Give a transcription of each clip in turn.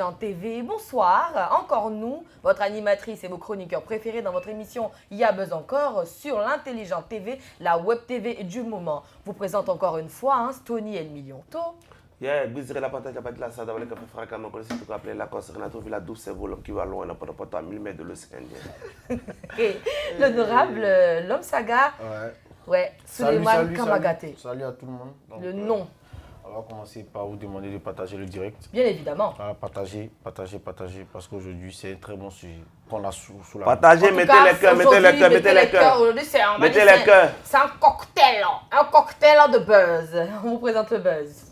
Intelligent TV. Bonsoir, encore nous, votre animatrice et vos chroniqueurs préférés dans votre émission Y a buzz encore sur l'Intelligent TV, la web TV du moment. Vous présente encore une fois Stony et le Millionto. Yeah, bisire la partage pas de la sada avec le fracas non connaissez tout appeler la cause Renato Villa 12 c'est volume qui va loin pour porter à 1000 mètres de l'océan Indien. Et l'honorable l'homme saga. Ouais, Suleiman Kamagaté. Salut à tout le monde. Donc, le nom. On va commencer par vous demander de partager le direct. Bien évidemment. Partager, parce qu'aujourd'hui c'est un très bon sujet qu'on a sous la Partagez, mettez les cœurs, mettez les cœurs, mettez les cœurs. Mettez les cœurs. C'est un cocktail de buzz. On vous présente le buzz.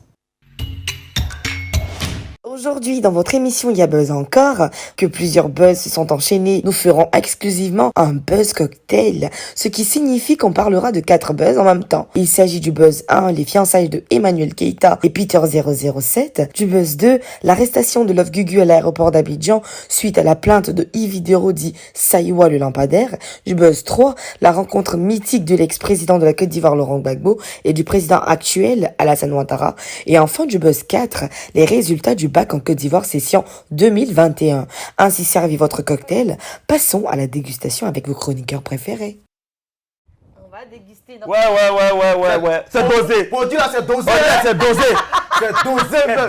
Aujourd'hui, dans votre émission Y a buzz encore, que plusieurs buzz se sont enchaînés, nous ferons exclusivement un buzz cocktail, ce qui signifie qu'on parlera de 4 buzz en même temps. Il s'agit du buzz 1, les fiançailles de Emmanuel Keita et Peter 007, du buzz 2, l'arrestation de Love Gugu à l'aéroport d'Abidjan suite à la plainte de Yves Derodi Saïwa le lampadaire, du buzz 3, la rencontre mythique de l'ex-président de la Côte d'Ivoire Laurent Gbagbo et du président actuel Alassane Ouattara, et enfin du buzz 4, les résultats du bac en Côte d'Ivoire session 2021. Ainsi servi votre cocktail, passons à la dégustation avec vos chroniqueurs préférés. On va déguster notre... Ouais. C'est dosé. Pour dire là, c'est dosé. C'est dosé. C'est dosé. Bien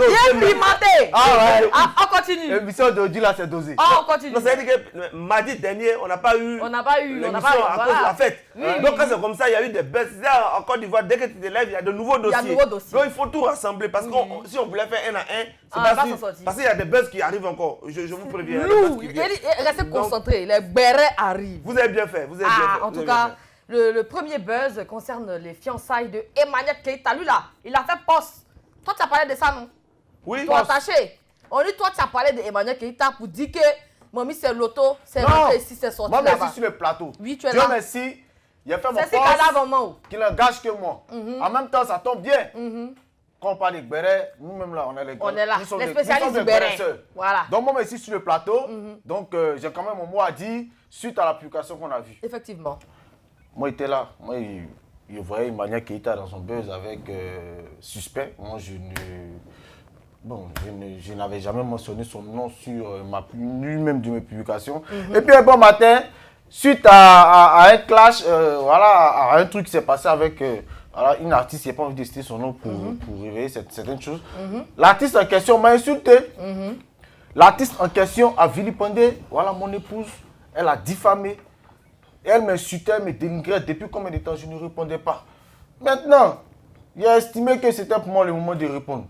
pimenté. Ah ouais. On continue. L'émission d'aujourd'hui là, c'est dosé. On continue. Non, c'est-à-dire que mardi dernier, on n'a pas eu. On n'a l'émission pas à cause de la fête. Oui, Donc quand c'est comme ça, il y a eu des buzz. En Côte d'Ivoire, dès que tu te lèves, il y a de nouveaux dossiers. Donc il faut tout rassembler parce que si on voulait faire un à un, c'est pas si. Parce qu'il y a des buzz qui arrivent encore. Je vous préviens. Restez concentrés. Les bérets arrivent. Vous avez bien fait. En tout cas, le premier buzz concerne les fiançailles de Emmanuel Keita. Lui là, il a fait poste. Toi, tu as parlé de ça, non? Oui. Toi, attaché. On dit, toi, tu as parlé d'Emmanuel Keita pour dire que Mamie, c'est l'auto, c'est rentré ici, c'est sorti là-bas. Moi, merci sur le plateau. Oui, tu es Dieu là. merci. Il a fait mon poste qui n'engage que moi. En même temps, ça tombe bien. Quand on parle des bérets, nous-mêmes là, on est les gars. On est là, les spécialistes du béret. Voilà. Donc, moi, merci sur le plateau. Donc, j'ai quand même mon mot à dire suite à la publication qu'on a vue. Effectivement. Moi, j'étais là. Moi, je voyais Emmanuel Keita dans son buzz avec suspect. Moi, je n'avais jamais mentionné son nom sur l'une-même de mes publications. Et puis, un bon matin, suite à un clash, à un truc qui s'est passé avec une artiste, je n'ai pas envie de citer son nom pour révéler certaines choses. L'artiste en question m'a insulté. L'artiste en question a vilipendé mon épouse. Elle a diffamé. Elle m'insultait, elle me dénigrait. Depuis combien de temps je ne répondais pas. Maintenant, il a estimé que c'était pour moi le moment de répondre.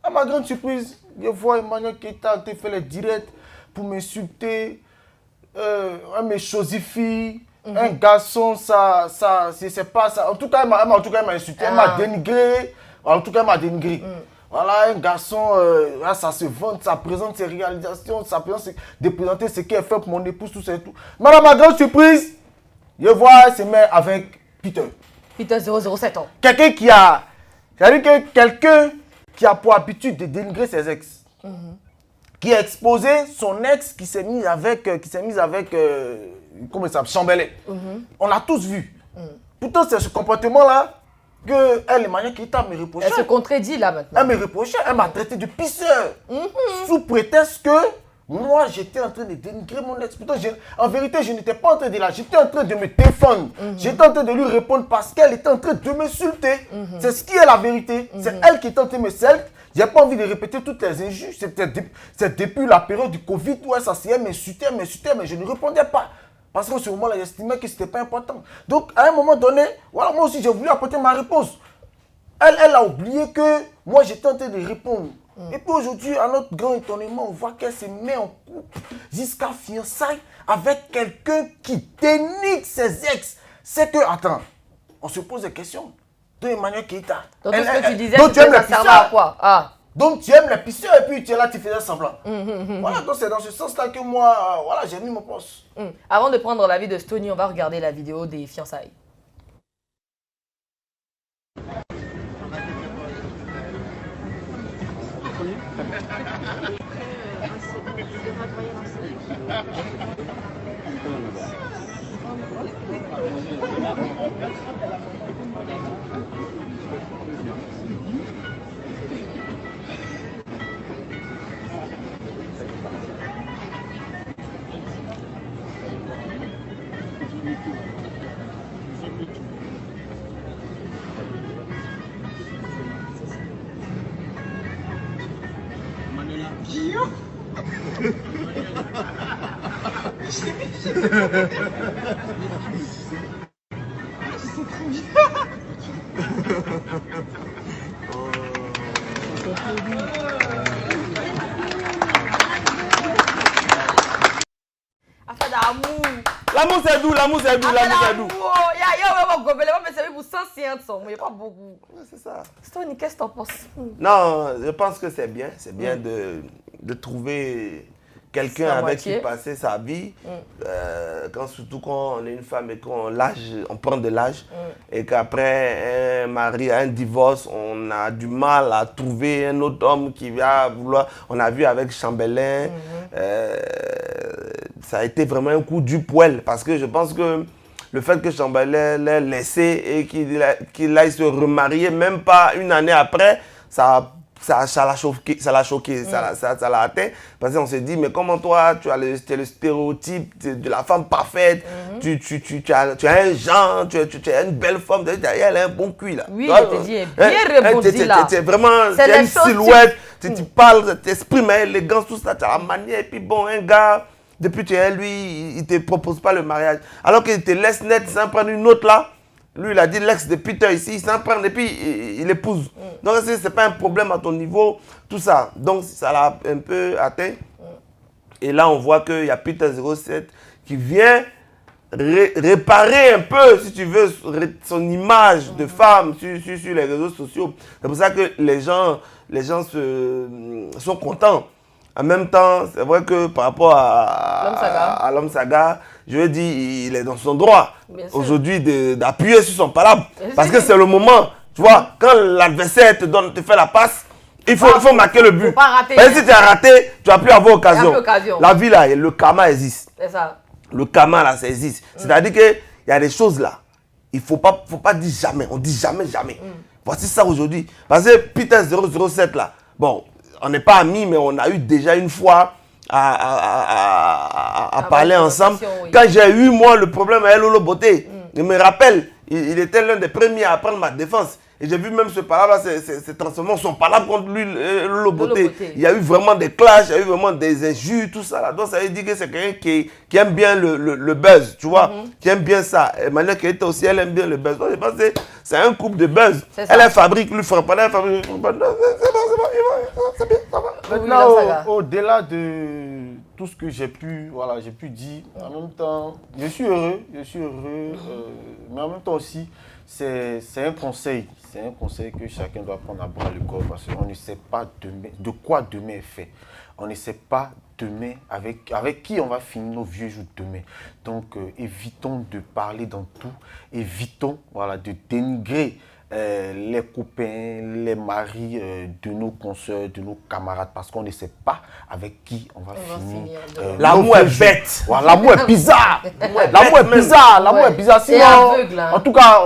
À ma grande surprise, je vois Emmanuel Keita te faire les directs pour m'insulter. Me chosifie. Un garçon, ça c'est pas ça. En tout cas, elle m'a insulté, elle m'a dénigré. En tout cas, elle m'a dénigré. Voilà, un garçon, ça se vante, ça présente ses réalisations, ça présente de présenter ce qu'elle fait pour mon épouse, tout ça et tout. Mais à ma grande surprise, je vois, elle se met avec Peter. Peter 007 ans. Quelqu'un qui a pour habitude de dénigrer ses ex. Qui a exposé son ex qui s'est mise avec, comment ça s'appelle, Chambellet. On l'a tous vu. Pourtant, c'est ce comportement-là que elle, Emmanuel Keita, me reprochait. Elle se contredit là maintenant. Elle me reprochait, elle m'a traité de pisseur. Sous prétexte que moi, j'étais en train de dénigrer mon ex. Pourtant, en vérité, je n'étais pas en train de la... J'étais en train de me défendre. J'étais en train de lui répondre parce qu'elle était en train de m'insulter. C'est ce qui est la vérité. C'est elle qui était en train de me selter. Je n'ai pas envie de répéter toutes les injures. C'est depuis la période du Covid où elle s'asseyait, m'insultait, mais je ne répondais pas. Parce qu'en ce moment-là, j'estimais que ce n'était pas important. Donc, à un moment donné, moi aussi, j'ai voulu apporter ma réponse. Elle a oublié que moi, j'étais en train de répondre. Et puis aujourd'hui, à notre grand étonnement, on voit qu'elle se met en couple jusqu'à fiançailles avec quelqu'un qui dénigre ses ex. C'est que, attends, on se pose des questions. De Emmanuel Keita. Donc, ce que tu disais, ça servait à quoi? Donc tu aimes les pisseurs et puis tu es là, tu faisais semblant. Voilà, donc c'est dans ce sens-là que moi, j'ai mis mon poste. Avant de prendre l'avis de Stony, on va regarder la vidéo des fiançailles. Affaire d'amour. L'amour c'est doux, l'amour c'est doux, l'amour c'est doux. Il y a mais c'est pour 150 son, mais il n'y a pas beaucoup. C'est ça. Stony, qu'est-ce que t'en penses? Non, je pense que c'est bien de trouver quelqu'un avec qui passer sa vie, surtout quand on est une femme et qu'on prend de l'âge, et qu'après un mari, un divorce, on a du mal à trouver un autre homme qui va vouloir. On a vu avec Chambellan, ça a été vraiment un coup du poil, parce que je pense que le fait que Chambellan l'ait laissé et qu'il aille se remarier, même pas une année après, ça l'a choqué, ça l'a atteint. Parce qu'on s'est dit, mais comment toi, tu as le stéréotype de la femme parfaite, tu as un genre, tu as une belle forme, elle a un bon cul là. Oui, je te dis, bien rebondi là. Tu as une silhouette, tu parles, tu exprimes l'élégance, tout ça, tu as la manière. Et puis bon, un gars, depuis que tu es lui, il ne te propose pas le mariage. Alors qu'il te laisse net sans prendre une autre là. Lui, il a dit l'ex de Peter ici, il s'en prend et puis il épouse. Donc, ce n'est pas un problème à ton niveau, tout ça. Donc, ça l'a un peu atteint. Et là, on voit qu'il y a Peter 07 qui vient réparer un peu, si tu veux, son image de femme sur les réseaux sociaux. C'est pour ça que les gens sont contents. En même temps, c'est vrai que par rapport à l'homme Saga, je lui ai dit, il est dans son droit aujourd'hui d'appuyer sur son palabre. Parce que c'est le moment, tu vois, quand l'adversaire te fait la passe, il faut marquer le but. Même si tu as raté, tu n'as plus avoir occasion. La vie là, le karma existe. C'est ça. Le karma là, ça existe. C'est-à-dire qu'il y a des choses là, il ne faut pas dire jamais, on dit jamais. Voici ça aujourd'hui. Parce que Peter 007 là, bon, on n'est pas amis, mais on a eu déjà une fois à parler ensemble. Oui. Quand j'ai eu, moi, le problème avec Lolo Beauté, je me rappelle, il était l'un des premiers à prendre ma défense. Et j'ai vu même ce palabre-là, c'est transformé son palabre contre lui, Lolo Beauté. Il y a eu vraiment des clashs, il y a eu vraiment des injures, tout ça. Là. Donc ça veut dire que c'est quelqu'un qui aime bien le buzz, tu vois, qui aime bien ça. Emmanuel Keita aussi, elle aime bien le buzz. Donc je pense que c'est un couple de buzz. Elle fabrique, lui fera pas, elle fabrique. C'est bien, ça va. Maintenant, au-delà de tout ce que j'ai pu dire, en même temps, je suis heureux, mais en même temps aussi, c'est un conseil que chacun doit prendre à bras le corps parce qu'on ne sait pas demain, de quoi demain est fait. On ne sait pas demain avec qui on va finir nos vieux jours demain. Donc, évitons de parler dans tout, évitons de dénigrer les copains, les maris de nos consoeurs, de nos camarades, parce qu'on ne sait pas avec qui on va finir. L'amour est bête. L'amour est bizarre. L'amour est bizarre. L'amour est bizarre. Sinon, aveugle, hein. En tout cas,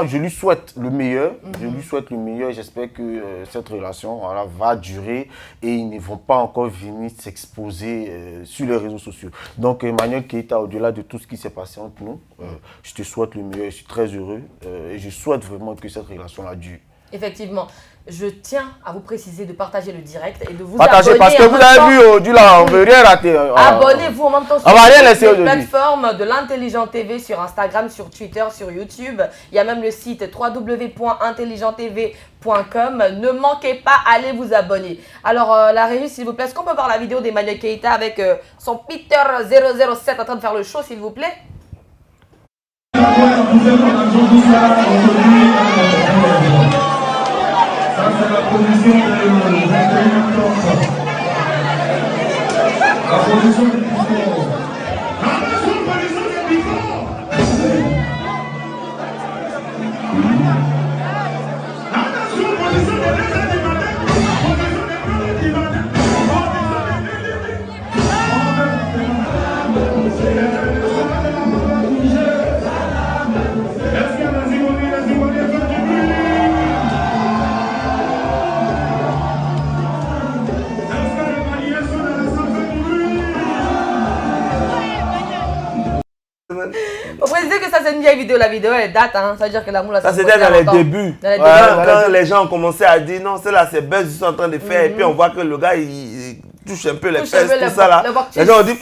je lui souhaite le meilleur. Je lui souhaite le meilleur. J'espère que cette relation va durer et ils ne vont pas encore venir s'exposer sur les réseaux sociaux. Donc, Emmanuel Keita, au-delà de tout ce qui s'est passé entre nous, je te souhaite le meilleur. Je suis très heureux et je souhaite vraiment que cette relation-là dure. Effectivement. Je tiens à vous préciser de partager le direct et de vous abonner. Parce que vous avez vu aujourd'hui là, on ne veut rien rater. Abonnez-vous en même temps sur les plateformes de l'Intelligent TV, sur Instagram, sur Twitter, sur YouTube. Il y a même le site www.intelligenttv.com. Ne manquez pas, allez vous abonner. Alors la régie, s'il vous plaît, est-ce qu'on peut voir la vidéo d'Emmanuel Keita avec son Peter 007 en train de faire le show, s'il vous plaît? Ça, c'est la position de la position du discours. Attention, position du discours. Attention, position de Faut préciser que ça c'est une vieille vidéo, la vidéo elle date, hein. Ça veut dire que l'amour là. Ça c'était dans les débuts. Quand les gens ont commencé à dire non, c'est là, c'est buzz, ils sont en train de faire, et puis on voit que le gars, touches un peu les fesses, tout ça là. Les gens ont dit,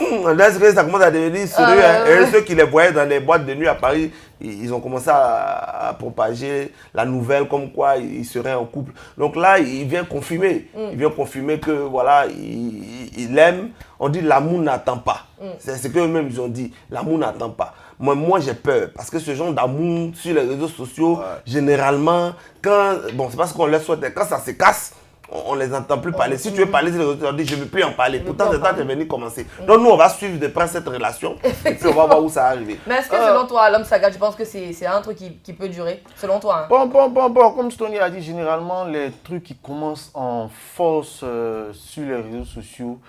ça commence à devenir sérieux. Et ceux qui les voyaient dans les boîtes de nuit à Paris, ils ont commencé à propager la nouvelle comme quoi ils seraient en couple. Donc là, il vient confirmer. Il vient confirmer que voilà, il aime. On dit l'amour n'attend pas. C'est ce qu'eux-mêmes ils ont dit. L'amour n'attend pas. Moi j'ai peur parce que ce genre d'amour sur les réseaux sociaux, généralement, c'est pas ce qu'on leur souhaite, quand ça se casse, on les entend plus parler. Si tu veux parler sur les réseaux sociaux, on dit je ne veux plus en parler. Pourtant, c'est toi qui es venu commencer. Donc nous, on va suivre de près cette relation et puis on va voir où ça va arriver. Mais est-ce que selon toi, l'homme saga, tu penses que c'est un truc qui peut durer, selon toi? Bon, comme Stony a dit, généralement, les trucs qui commencent en force sur les réseaux sociaux,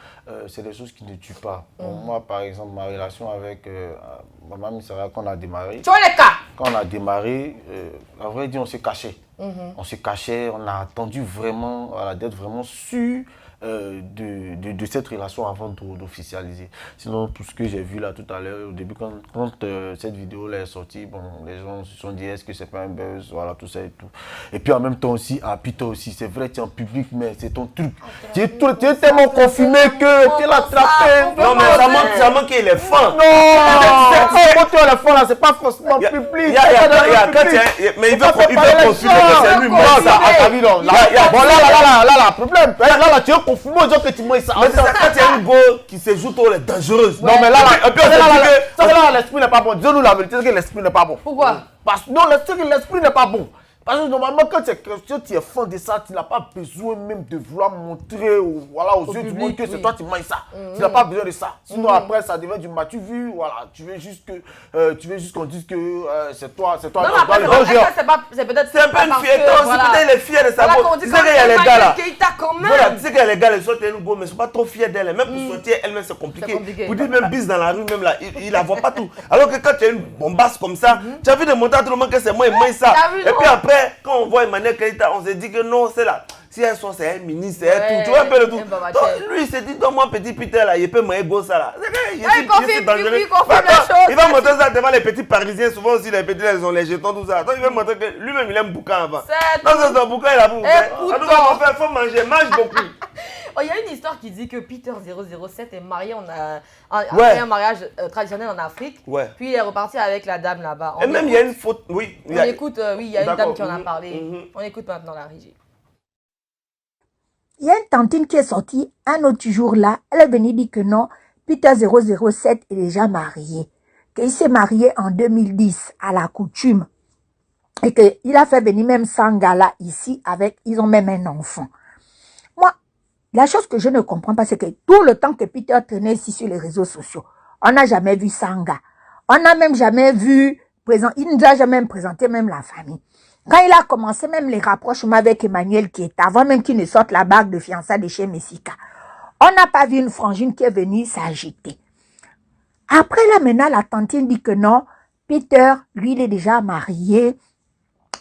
c'est des choses qui ne tuent pas. Bon, moi, par exemple, ma relation avec ma maman, c'est vrai qu'on a démarré. Tu vois les cas? Quand on a démarré, à vrai dire, on s'est caché. On s'est caché, on a attendu vraiment, d'être vraiment sûr de cette relation avant d'officialiser. Sinon, tout ce que j'ai vu là tout à l'heure, au début, quand cette vidéo là est sortie, bon, les gens se sont dit, est-ce que c'est pas un buzz, voilà, tout ça et tout. Et puis en même temps aussi, Peter aussi, c'est vrai, tu es en public, mais c'est ton truc. Tu es tellement confirmé que tu es l'attrapé. Non, mais ça manque qu'il est fin. Non, quand tu es le fond là, c'est pas forcément public. Mais il veut confirmer que c'est lui. Non, ça a vu, non. Bon, là, problème. Là, tu es confirmé aux gens que tu manges ça. Mais c'est ça, quand il y a une go qui se joue trop, elle est dangereuse. Non, mais là, l'esprit n'est pas bon. Dis-nous la vérité, c'est que l'esprit n'est pas bon. Pourquoi? Parce que non, l'esprit n'est pas bon. Parce que normalement, quand tu es fan de ça, tu n'as pas besoin même de vouloir montrer aux yeux du monde que c'est toi qui manges ça. Tu n'as pas besoin de ça. Sinon, après, ça devient du matu vu. Voilà, tu veux juste qu'on dise que c'est toi. Non, après, c'est peut-être. C'est un peu une fierté aussi. Peut-être il est fier de sa voix. Tu sais qu'il y a les gars là. Voilà, tu sais qu'il y a les gars, les sortent une go, mais ils ne sont pas trop fiers d'elle. Même pour sortir elle-même, c'est compliqué. Pour dire même bis dans la rue, même là, il la voit pas tout. Alors que quand tu as une bombasse comme ça, tu as vu de montrer à tout le monde que c'est moi, il mange ça. Et puis après, quand on voit Emmanuel Keïta, on se dit que non, c'est là. Si elles sont, c'est un ministre, c'est tout. Tu vois un peu le tout. Donc, lui, il s'est dit, donne-moi petit Peter là, il peut manger go ça là. Il va montrer ça devant les petits Parisiens. Souvent aussi, les petits, ils ont les jetons, tout ça. Donc, il va montrer que lui-même, il aime boucan avant. Non, c'est son boucan, il a boucan. Il faut manger, mange beaucoup. Il y a une histoire qui dit que Peter 007 est marié après un mariage traditionnel en Afrique. Puis il est reparti avec la dame là-bas. Et même il y a une faute. Oui. On écoute, il y a une dame qui en a parlé. On écoute maintenant la régie. Il y a une tantine qui est sortie un autre jour là. Elle est venue dire que non, Peter 007 est déjà marié. Qu'il s'est marié en 2010 à la coutume. Et qu'il a fait venir même Sangala ici avec, ils ont même un enfant. Moi, la chose que je ne comprends pas, c'est que tout le temps que Peter traînait ici sur les réseaux sociaux, on n'a jamais vu Sanga. On n'a même jamais vu, il ne nous a jamais présenté même la famille. Quand il a commencé même les rapprochements avec Emmanuel Keïta, avant même qu'il ne sorte la bague de fiançailles de chez Messika, on n'a pas vu une frangine qui est venue s'agiter. Après là, maintenant, la tantine dit que non, Peter, lui, il est déjà marié,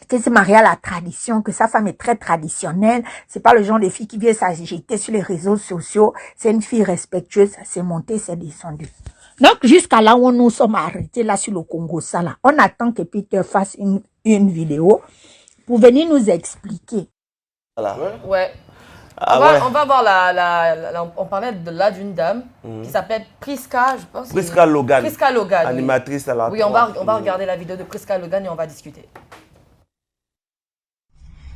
qu'il s'est marié à la tradition, que sa femme est très traditionnelle, c'est pas le genre de fille qui vient s'agiter sur les réseaux sociaux, c'est une fille respectueuse, c'est monté, c'est descendu. Donc, jusqu'à là où nous sommes arrêtés, là, sur le Congo, ça, là, on attend que Peter fasse une vidéo pour venir nous expliquer. Voilà. Ouais. On va voir on parlait d'une dame qui s'appelle Priska, je pense. Priska Logan. Priska Logan. Animatrice à la. Oui, on va regarder la vidéo de Priska Logan et on va discuter.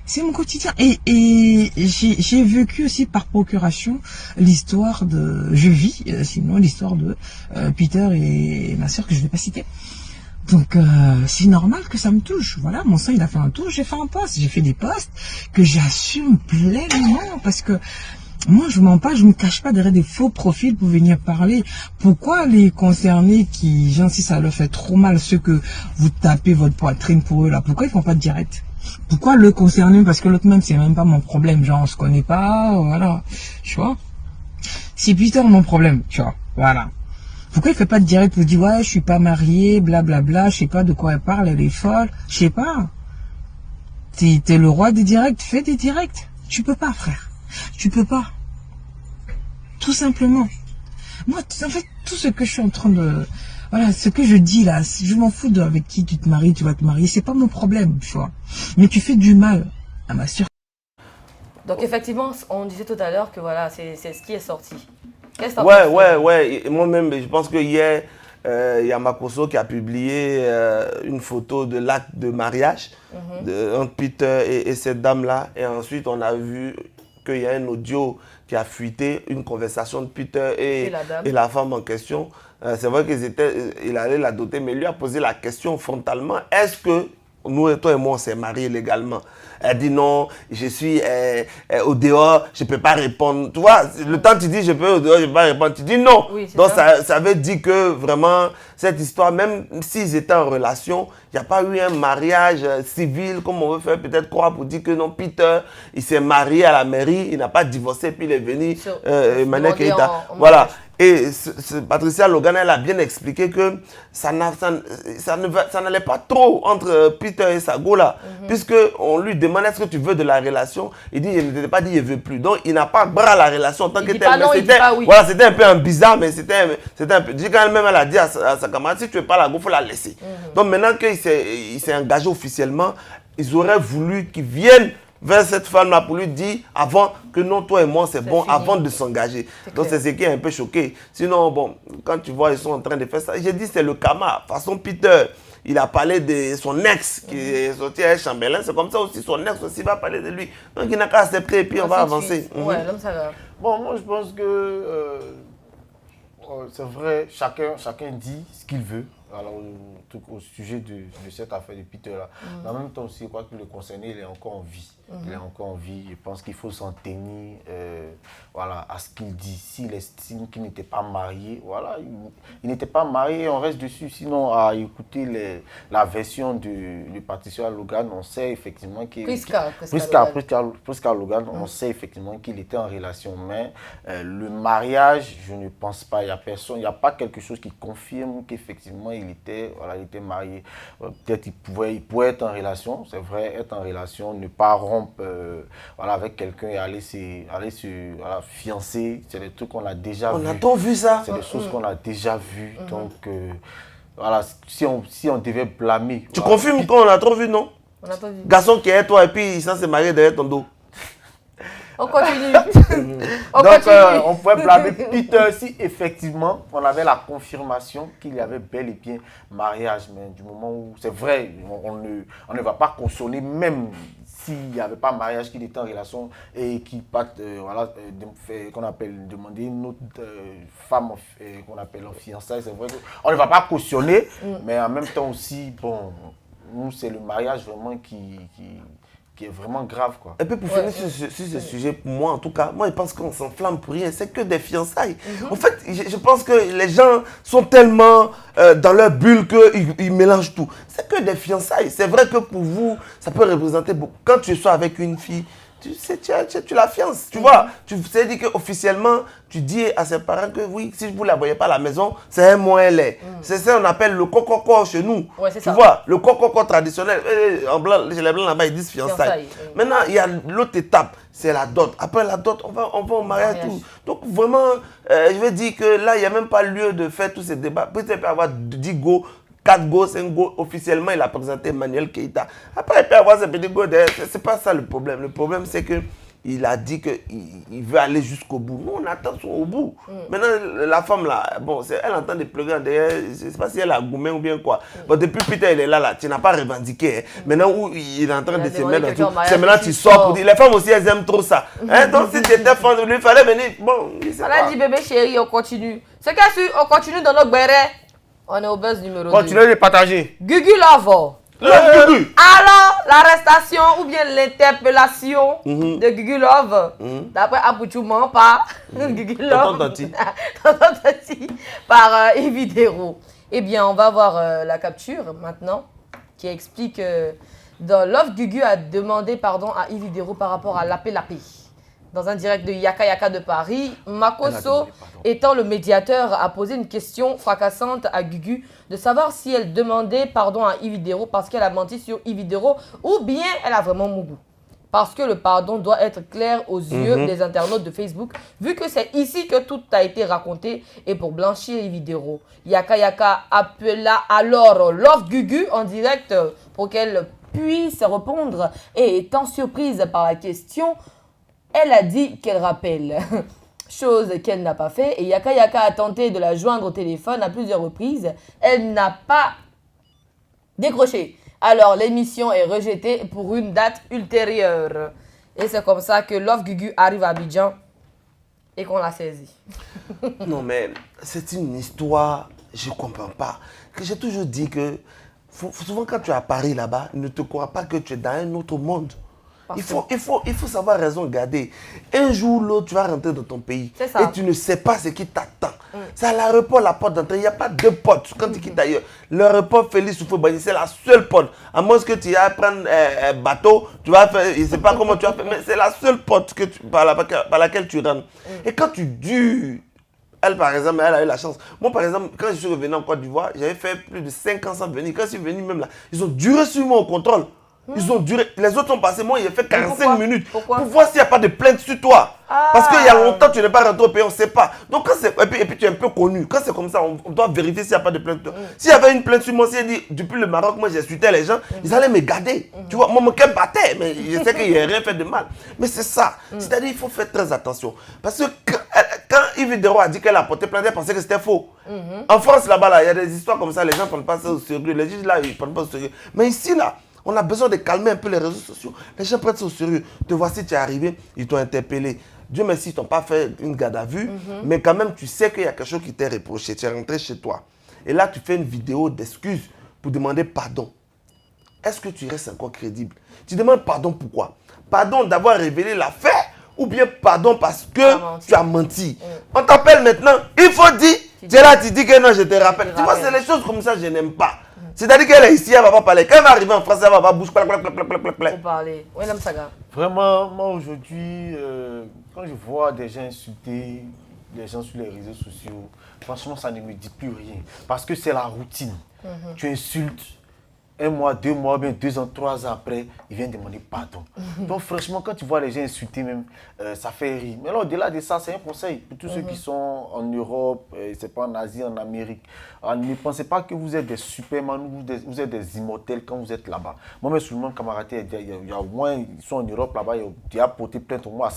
C'est mon quotidien. Et j'ai vécu aussi par procuration l'histoire sinon l'histoire de Peter et ma soeur que je ne vais pas citer. Donc c'est normal que ça me touche. Voilà, mon sang il a fait un tour, j'ai fait un post, j'ai fait des posts que j'assume pleinement parce que moi je mens pas, je me cache pas derrière des faux profils pour venir parler. Pourquoi les concernés qui, si ça leur fait trop mal, ceux que vous tapez votre poitrine pour eux là, pourquoi ils font pas de direct? Pourquoi le concerner? Parce que l'autre même c'est même pas mon problème, genre on se connaît pas, voilà, tu vois. C'est Peter mon problème, tu vois, voilà. Pourquoi il fait pas de direct pour dire ouais je suis pas marié, blablabla, je sais pas de quoi elle parle, elle est folle, je sais pas. T'es le roi des directs, fais des directs. Tu peux pas frère, tu peux pas. Tout simplement. Moi en fait tout ce que je suis en train de... Voilà, ce que je dis là, je m'en fous avec qui tu te maries, tu vas te marier, c'est pas mon problème, tu vois. Mais tu fais du mal à ma soeur. Donc effectivement, on disait tout à l'heure que voilà, c'est ce qui est sorti. Qu'est-ce que t'en penses? Ouais. Et moi-même, je pense que hier, il y a Makoso qui a publié une photo de l'acte de mariage entre Peter et cette dame-là. Et ensuite, on a vu qu'il y a un audio qui a fuité, une conversation de Peter et la femme en question. C'est vrai qu'il allait la doter, mais lui a posé la question frontalement. Est-ce que nous, toi et moi, on s'est mariés légalement? Elle dit non, je suis au dehors, je ne peux pas répondre. Tu vois, le temps tu dis je peux au dehors, je ne peux pas répondre, tu dis non. Oui, donc ça veut dire que vraiment, cette histoire, même s'ils étaient en relation, il n'y a pas eu un mariage civil comme on veut faire peut-être croire pour dire que non, Peter, il s'est marié à la mairie, il n'a pas divorcé, puis il est venu, Emmanuel Keïta. Voilà. Et Patricia Logan, elle a bien expliqué que ça n'allait pas trop entre Peter et Sagola, puisque on lui demande est-ce que tu veux de la relation. Il dit, il n'était pas dit, il ne veut plus. Donc, il n'a pas bras la relation en tant que tel. Voilà, c'était un peu un bizarre, mais c'était un peu. Quand elle-même, elle a dit à sa camarade, si tu ne veux pas la go, il faut la laisser. Donc, maintenant qu'il s'est engagé officiellement, ils auraient voulu qu'il vienne vers cette femme-là pour lui dire avant que non, toi et moi, c'est bon, fini. Avant de s'engager. Donc, c'est ce qui est un peu choqué. Sinon, bon, quand tu vois, ils sont en train de faire ça, j'ai dit, c'est le karma. Façon Peter, il a parlé de son ex qui est sorti à Chambellan. C'est comme ça aussi, son ex aussi va parler de lui. Donc, il n'a qu'à accepter et puis on va avancer. Ouais, l'homme, ça va. Bon, moi, je pense que c'est vrai, chacun dit ce qu'il veut. Alors, au sujet de cette affaire de Peter-là. Mais en même temps aussi, je crois que le concerné, il est encore en vie. Il est encore en vie. Je pense qu'il faut s'en tenir voilà, à ce qu'il dit. S'il estime qu'il n'était pas marié, voilà, il n'était pas marié, on reste dessus. Sinon, à écouter la version de Patricia Logan, on sait effectivement qu'il... Prisca Logan, on sait effectivement qu'il était en relation. Mais le mariage, je ne pense pas. Il n'y a personne, il n'y a pas quelque chose qui confirme qu'effectivement, il était marié. Peut-être il pouvait être en relation, c'est vrai, être en relation, ne pas rompre voilà, avec quelqu'un et aller se fiancer. C'est des trucs qu'on a déjà vu. On a tout vu ça. C'est des choses qu'on a déjà vues. Donc, voilà, si on devait blâmer... Tu confirmes qu'on a trop vu, non? On n'a pas vu. Garçon qui est toi et puis il s'est marié derrière ton dos. On continue. Donc, on pouvait blâmer Peter si effectivement on avait la confirmation qu'il y avait bel et bien mariage. Mais du moment où c'est vrai, on ne va pas cautionner, même s'il n'y avait pas mariage, qu'il était en relation et qu'il parte, voilà, qu'on appelle demander une autre femme qu'on appelle en fiançailles. C'est vrai qu'on ne va pas cautionner, mais en même temps aussi, bon, nous, c'est le mariage vraiment qui est vraiment grave, quoi. Et puis pour finir sur ce sujet, pour moi en tout cas, moi je pense qu'on s'enflamme pour rien, c'est que des fiançailles. En fait, je pense que les gens sont tellement dans leur bulle qu'ils mélangent tout. C'est que des fiançailles. C'est vrai que pour vous, ça peut représenter beaucoup. Quand tu sois avec une fille, tu la fiances, tu vois. Tu sais dire qu'officiellement, tu dis à ses parents que oui, si vous ne la voyez pas à la maison, c'est un mois elle est. C'est ça qu'on appelle le coco chez nous. Ouais, tu vois, le coco traditionnel. En blanc, chez les blancs là-bas, ils disent fiançailles. Maintenant, il y a l'autre étape, c'est la dot. Après la dot, on va au mariage. Tout. Donc vraiment, je veux dire que là, il n'y a même pas lieu de faire tous ces débats. Peut-être peut avoir 10 go. 4 go, 5 go, officiellement, il a présenté Emmanuel Keïta. Après, il peut avoir ses petits go derrière. C'est pas ça le problème. Le problème, c'est qu'il a dit qu'il veut aller jusqu'au bout. Nous, on attend au bout. Maintenant, la femme, là, bon, elle entend des pleurs derrière. Je ne sais pas si elle a goumé ou bien quoi. Bon, depuis Peter, il est là. Tu n'as pas revendiqué. Hein. Maintenant, où il est en train de se mettre dans tout. C'est maintenant tu sors pour dire. Les femmes aussi, elles aiment trop ça. Hein? Donc, si tu étais fan, il fallait venir. Bon, elle a dit, bébé chéri, on continue. C'est qu'on continue dans notre béret. On est au buzz numéro 2. Continuez de partager. Gugu Love. Alors, l'arrestation ou bien l'interpellation de Gugu Love, d'après Abouchou pas Gugu Love, par Yves Dero. Eh bien, on va voir la capture maintenant qui explique que dans Love, Gugu a demandé pardon à Yves Dero par rapport à l'APE. Dans un direct de Yaka Yaka de Paris, Makoso, étant le médiateur, a posé une question fracassante à Gugu de savoir si elle demandait pardon à Yves Dero parce qu'elle a menti sur Yves Dero ou bien elle a vraiment Mougou. Parce que le pardon doit être clair aux yeux des internautes de Facebook, vu que c'est ici que tout a été raconté et pour blanchir Yves Dero. Yaka Yaka appela alors Love Gugu en direct pour qu'elle puisse répondre et étant surprise par la question, Elle a dit qu'elle rappelle, chose qu'elle n'a pas fait. Et Yaka Yaka a tenté de la joindre au téléphone à plusieurs reprises. Elle n'a pas décroché. Alors, l'émission est rejetée pour une date ultérieure. Et c'est comme ça que Love Gugu arrive à Abidjan et qu'on l'a saisi. Non, mais c'est une histoire, je ne comprends pas. Que j'ai toujours dit que souvent quand tu es à Paris là-bas, ne te crois pas que tu es dans un autre monde. Il faut savoir raison garder. Un jour ou l'autre, tu vas rentrer dans ton pays. C'est ça. Et tu ne sais pas ce qui t'attend. C'est à l'aéroport, la porte d'entrée. Il n'y a pas deux portes quand tu quittes ailleurs. L'aéroport Félix Houphouët-Boigny, c'est la seule porte. À moins que tu ailles prendre un bateau, tu vas faire, je ne sais pas comment tu vas faire, mais c'est la seule porte par laquelle tu rentres. Et quand tu dures, elle, par exemple, elle a eu la chance. Moi, par exemple, quand je suis revenu en Côte d'Ivoire, j'avais fait plus de 5 ans sans venir. Quand je suis venu même là, ils ont duré sur moi au contrôle. Ils ont duré. Les autres sont passés. Moi, il a fait 45 minutes. Pourquoi? Pour voir s'il n'y a pas de plainte sur toi. Parce qu'il y a longtemps, tu n'es pas rentré au pays, on ne sait pas. Donc, quand c'est. Et puis, tu es un peu connu. Quand c'est comme ça, on doit vérifier s'il n'y a pas de plainte. S'il y avait une plainte sur moi, s'il dit, depuis le Maroc, moi, j'insultais les gens, ils allaient me garder. Tu vois, moi, mon cœur battait, mais je sais qu'il n'y a rien fait de mal. Mais c'est ça. C'est-à-dire, il faut faire très attention. Parce que quand Yves Dero a dit qu'elle a porté plainte, elle pensait que c'était faux. En France, là-bas, il y a des histoires comme ça, les gens ne prennent pas ça au sérieux. Les juges, là, ils ne prennent pas au sérieux. Mais ici, là, on a besoin de calmer un peu les réseaux sociaux. Les gens prennent ça au sérieux. Te voici, tu es arrivé, ils t'ont interpellé. Dieu merci, ils t'ont pas fait une garde à vue, mais quand même, tu sais qu'il y a quelque chose qui t'est reproché. Tu es rentré chez toi. Et là, tu fais une vidéo d'excuses pour demander pardon. Est-ce que tu restes encore crédible? Tu demandes pardon pourquoi? Pardon d'avoir révélé l'affaire ou bien pardon parce que tu as menti? On t'appelle maintenant, il faut dire, tu es là, tu dis que non, je te rappelle. Tu vois, c'est les choses comme ça, je n'aime pas. C'est-à-dire qu'elle est ici, elle ne va pas parler. Quand elle va arriver en France, elle va bouger. Pour parler. Oui, l'homme saga. Vraiment, moi aujourd'hui, quand je vois des gens insulter les gens sur les réseaux sociaux, franchement, ça ne me dit plus rien. Parce que c'est la routine. Tu insultes, 1 mois, 2 mois, bien 2 ans, 3 ans après, ils viennent demander pardon. Donc franchement, quand tu vois les gens insulter même, ça fait rire. Mais là, au-delà de ça, c'est un conseil pour tous ceux qui sont en Europe, c'est pas en Asie, en Amérique. Alors, ne pensez pas que vous êtes des superman, vous êtes des immortels quand vous êtes là-bas. Moi, même Souleymane Camaraté, il y a au moins, ils sont en Europe là-bas, il a porté plainte au moins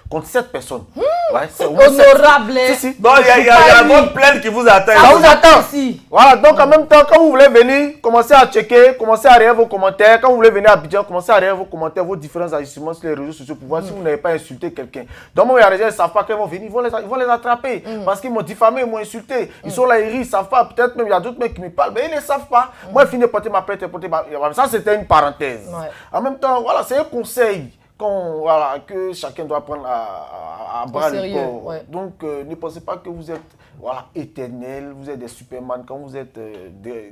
contre 7 personnes. Ouais, c'est honorable. Si. Donc, il y a votre plainte qui vous attend. Ça vous attend ici. Voilà, donc en même temps, quand vous voulez venir, commencez à checker, commencez à regarder vos commentaires. Quand vous voulez venir à Abidjan, commencez à regarder vos commentaires, vos différents agissements sur les réseaux sociaux pour voir si vous n'avez pas insulté quelqu'un. Donc, moi, il y a des gens qui ne savent pas qu'ils vont venir, ils vont les attraper parce qu'ils m'ont diffamé, ils m'ont insulté. Ils sont là, ils rient, ils ne savent pas. Peut-être même, il y a d'autres mecs qui me parlent, mais ils ne savent pas. Moi, je finis de porter ma plainte, ça, c'était une parenthèse. Ouais. En même temps, voilà, c'est un conseil que chacun doit prendre à bras le corps. Ouais. Donc, ne pensez pas que vous êtes éternel, vous êtes des superman quand vous êtes